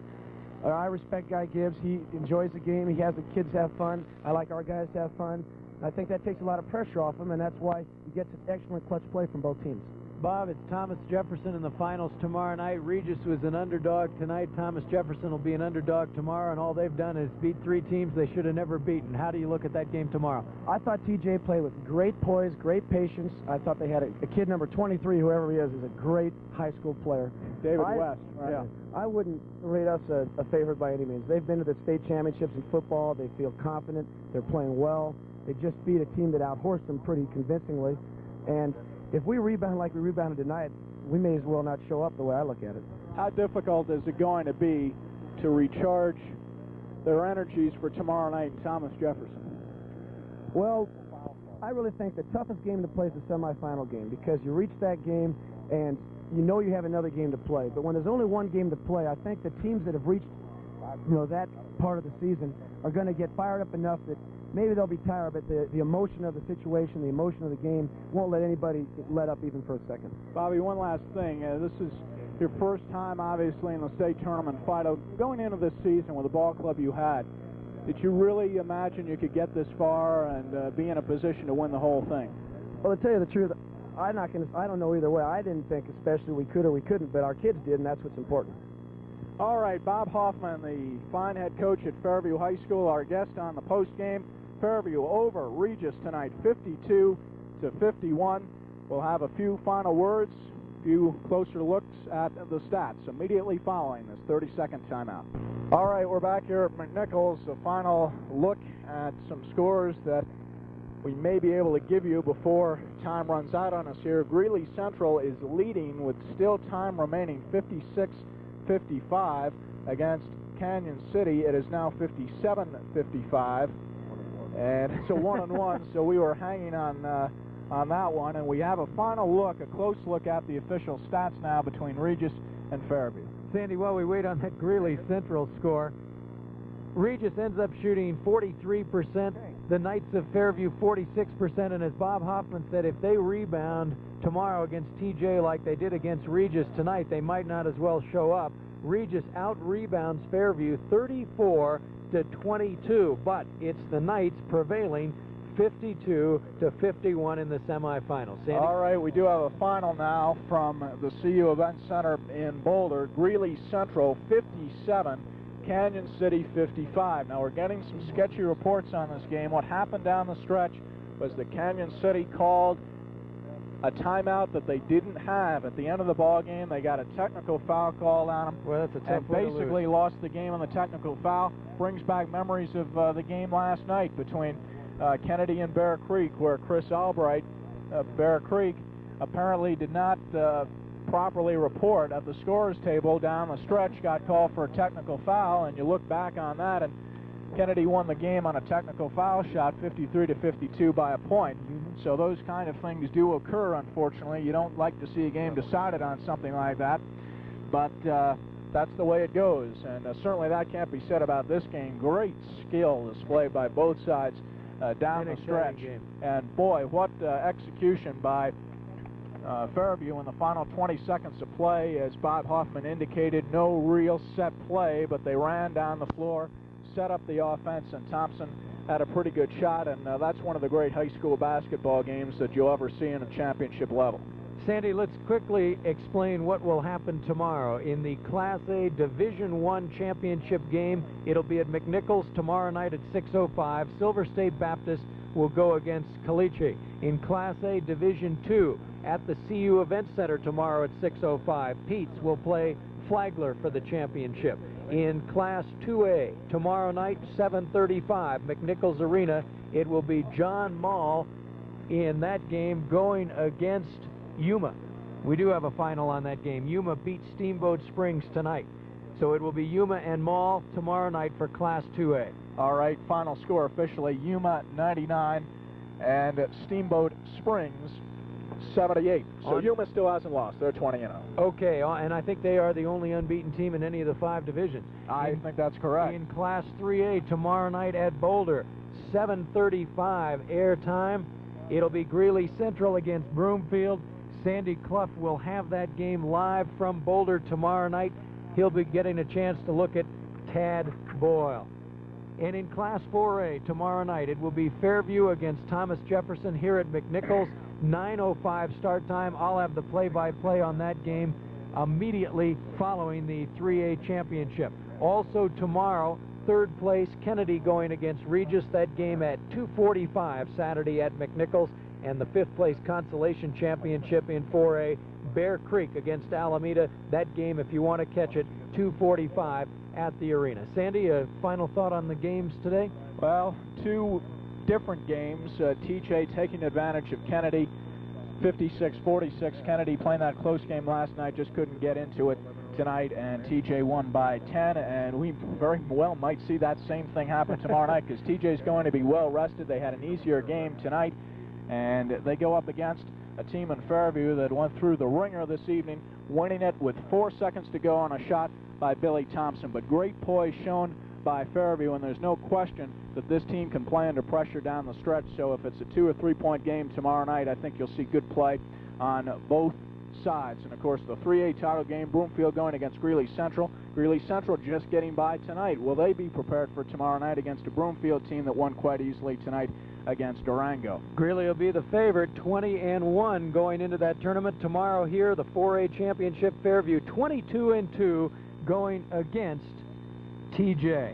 E: I respect Guy Gibbs. He enjoys the game. He has the kids have fun. I like our guys to have fun. I think that takes a lot of pressure off him, and that's why he gets an excellent clutch play from both teams.
B: Bob, it's Thomas Jefferson in the finals tomorrow night. Regis was an underdog tonight. Thomas Jefferson will be an underdog tomorrow, and all they've done is beat 3 teams they should have never beaten. How do you look at that game tomorrow?
E: I thought TJ played with great poise, great patience. I thought they had a kid number 23, whoever he is a great high school player.
C: David West, right?
E: Yeah. I wouldn't rate us a favorite by any means. They've been to the state championships in football. They feel confident. They're playing well. They just beat a team that outhorsed them pretty convincingly. And if we rebound like we rebounded tonight, we may as well not show up the way I look at it.
C: How difficult is it going to be to recharge their energies for tomorrow night in Thomas Jefferson?
E: Well, I really think the toughest game to play is the semifinal game, because you reach that game and you know you have another game to play. But when there's only one game to play, I think the teams that have reached that part of the season are going to get fired up enough that maybe they'll be tired, but the emotion of the situation, the emotion of the game won't let anybody let up even for a second.
C: Bobby, one last thing. This is your first time, obviously, in the state tournament fight. Going into this season with the ball club you had, did you really imagine you could get this far and be in a position to win the whole thing?
E: Well, to tell you the truth, I don't know either way. I didn't think especially we could or we couldn't, but our kids did, and that's what's important.
C: All right, Bob Hoffman, the fine head coach at Fairview High School, our guest on the postgame. Fairview over Regis tonight, 52-51. We'll have a few final words few closer looks at the stats immediately following this 30-second timeout. All right, we're back here at McNichols. A final look at some scores that we may be able to give you before time runs out on us here. Greeley Central is leading with still time remaining, 56-55 against Canyon City. It is now 57-55, and it's a 1-1. So we were hanging on that one, and we have a final look, a close look at the official stats now between Regis and Fairview.
B: Sandy, while we wait on that Greeley Central score, Regis ends up shooting 43%. The Knights of Fairview 46%, and as Bob Hoffman said, if they rebound tomorrow against TJ like they did against Regis tonight, they might not as well show up. Regis out-rebounds Fairview 34-22, but it's the Knights prevailing 52-51 in the semifinals. Sandy?
C: All right, we do have a final now from the CU Event Center in Boulder. Greeley Central 57, Canyon City 55. Now we're getting some sketchy reports on this game. What happened down the stretch was that Canyon City called a timeout that they didn't have at the end of the ball game. They got a technical foul call on them.
B: Well, that's a tough
C: and
B: way to
C: basically
B: lose.
C: Lost the game on the technical foul. Brings back memories of the game last night between Kennedy and Bear Creek, where Chris Albright, Bear Creek, apparently did not properly report at the scorers table down the stretch, got called for a technical foul, and you look back on that, and Kennedy won the game on a technical foul shot 53-52 by a point. So those kind of things do occur, unfortunately. You don't like to see a game decided on something like that, but that's the way it goes, and certainly that can't be said about this game. Great skill displayed by both sides down the stretch, and boy, what execution by Fairview in the final 20 seconds of play. As Bob Hoffman indicated, no real set play, but they ran down the floor, set up the offense, and Thompson had a pretty good shot, and that's one of the great high school basketball games that you'll ever see in a championship level.
B: Sandy, let's quickly explain what will happen tomorrow in the Class A Division I championship game. It'll be at McNichols tomorrow night at 6:05. Silver State Baptist will go against Caliche. In Class A Division II at the CU Event Center tomorrow at 6:05, Pete's will play Flagler for the championship. In Class 2A tomorrow night, 7:35, McNichols Arena, it will be John Mall in that game going against Yuma. We do have a final on that game. Yuma beat Steamboat Springs tonight. So it will be Yuma and Mall tomorrow night for Class 2A.
C: All right, final score officially, Yuma 99 and Steamboat Springs 78. So Yuma still hasn't lost. They're 20-0.
B: Okay, and I think they are the only unbeaten team in any of the 5 divisions.
C: I think that's correct.
B: In Class 3A tomorrow night at Boulder, 7:35 airtime. It'll be Greeley Central against Broomfield. Sandy Clough will have that game live from Boulder tomorrow night. He'll be getting a chance to look at Tad Boyle. And in Class 4A tomorrow night, it will be Fairview against Thomas Jefferson here at McNichols. 9:05 start time. I'll have the play-by-play on that game immediately following the 3A championship. Also tomorrow, third place, Kennedy going against Regis. That game at 2:45 Saturday at McNichols. And the 5th place consolation championship in 4A, Bear Creek against Alameda. That game, if you want to catch it, 2:45 at the arena. Sandy, a final thought on the games today?
C: Well, 2 different games. TJ taking advantage of Kennedy, 56-46. Kennedy playing that close game last night, just couldn't get into it tonight, and TJ won by 10, and we very well might see that same thing happen tomorrow night, because TJ's going to be well rested. They had an easier game tonight, and they go up against a team in Fairview that went through the ringer this evening, winning it with 4 seconds to go on a shot by Billy Thompson. But great poise shown by Fairview, and there's no question that this team can play under pressure down the stretch. So if it's a 2 or 3 point game tomorrow night, I think you'll see good play on both sides. And of course, the 3A title game, Broomfield going against Greeley Central. Greeley Central just getting by tonight. Will they be prepared for tomorrow night against a Broomfield team that won quite easily tonight against Durango?
B: Greeley will be the favorite, 20-1 going into that tournament. Tomorrow here, the 4A championship, Fairview 22-2 going against TJ.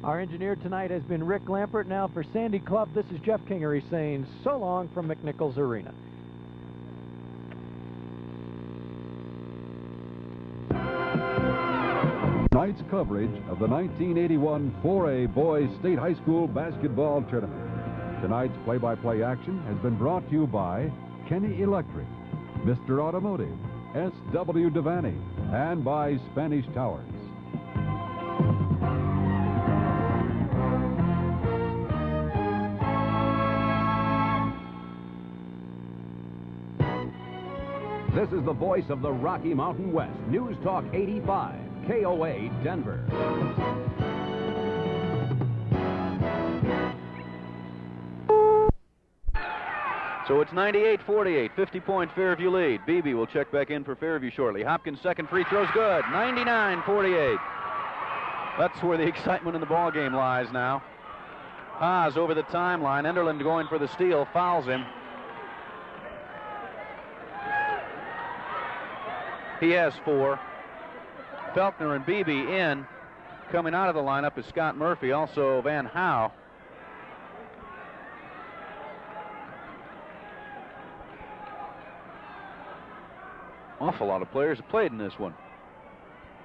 B: Our engineer tonight has been Rick Lampert. Now for Sandy Clough, this is Jeff Kingery saying so long from McNichols Arena.
A: Tonight's coverage of the 1981 4A Boys State High School Basketball Tournament. Tonight's play-by-play action has been brought to you by Kenny Electric, Mr. Automotive, S.W. Devaney, and by Spanish Towers.
D: This is the voice of the Rocky Mountain West, News Talk 85, KOA Denver.
F: So it's 98-48, 50-point Fairview lead. Beebe will check back in for Fairview shortly. Hopkins' second free throw's good. 99-48. That's where the excitement in the ball game lies now. Haas over the timeline. Enderlin going for the steal, fouls him. He has 4. Felknor and Beebe in. Coming out of the lineup is Scott Murphy, also Van Howe. Awful lot of players have played in this one.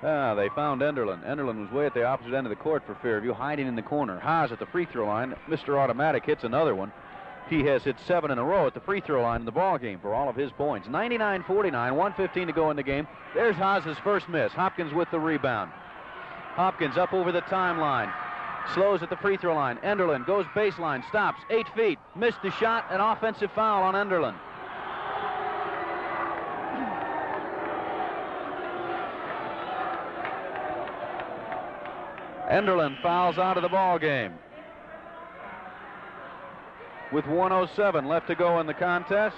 F: They found Enderlin. Enderlin was way at the opposite end of the court for Fairview, hiding in the corner. Haas at the free throw line. Mr. Automatic hits another one. He has hit 7 in a row at the free throw line in the ball game for all of his points. 99-49, 1:15 to go in the game. There's Haas's first miss. Hopkins with the rebound. Hopkins up over the timeline. Slows at the free throw line. Enderlin goes baseline, stops, 8 feet. Missed the shot, an offensive foul on Enderlin. Enderlin fouls out of the ball game. With 1:07 left to go in the contest,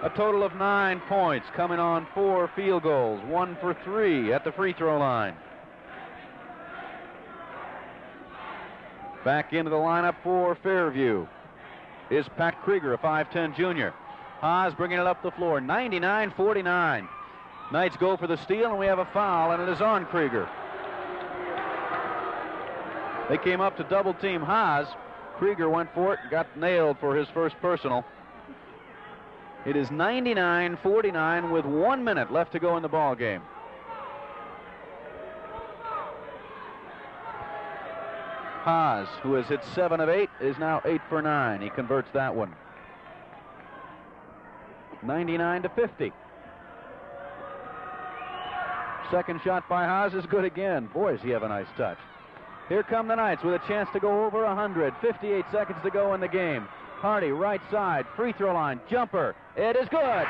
F: a total of 9 points coming on 4 field goals, 1 for 3 at the free throw line. Back into the lineup for Fairview is Pat Krieger, a 5'10 junior. Haas bringing it up the floor, 99-49. Knights go for the steal, and we have a foul, and it is on Krieger. They came up to double team Haas. Krieger went for it, got nailed for his first personal. It is 99-49 with 1 minute left to go in the ball game. Haas, who has hit 7 of 8, is now 8 for 9. He converts that one. 99-50. Second shot by Haas is good again. Boy, does he have a nice touch. Here come the Knights with a chance to go over 100. 58 seconds to go in the game. Hardy, right side, free throw line, jumper. It is good.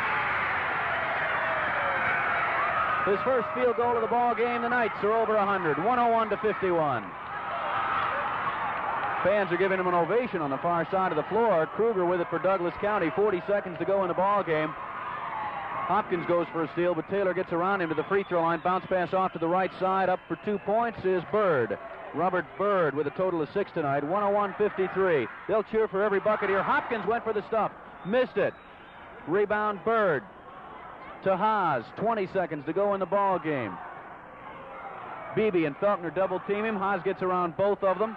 F: His first field goal of the ball game. The Knights are over 100. 101-51. Fans are giving him an ovation on the far side of the floor. Kruger with it for Douglas County. 40 seconds to go in the ball game. Hopkins goes for a steal, but Taylor gets around him to the free throw line. Bounce pass off to the right side. Up for 2 points is Bird. Robert Bird with a total of 6 tonight. 101-53. They'll cheer for every bucket here. Hopkins went for the stuff. Missed it. Rebound Bird to Haas. 20 seconds to go in the ball game. Beebe and Felknor double team him. Haas gets around both of them.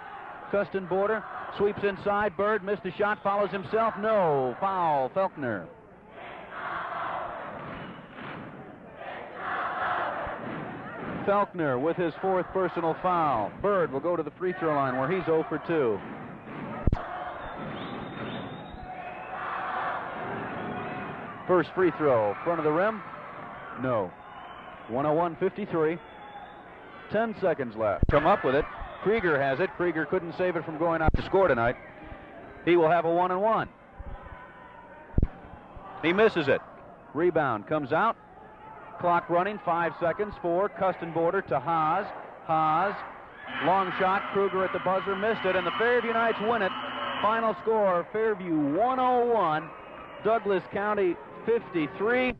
F: Custon Border sweeps inside. Bird missed a shot. Follows himself. No. Foul. Felknor. Felknor with his 4th personal foul. Bird will go to the free throw line where he's 0 for 2. First free throw, front of the rim. No. 101-53. 10 seconds left. Come up with it. Krieger has it. Krieger couldn't save it from going out to score tonight. He will have a 1-and-1. He misses it. Rebound comes out. Clock running, 5 seconds for Custon Border to Haas. Haas, long shot, Kruger at the buzzer, missed it, and the Fairview Knights win it. Final score, Fairview 101, Douglas County 53.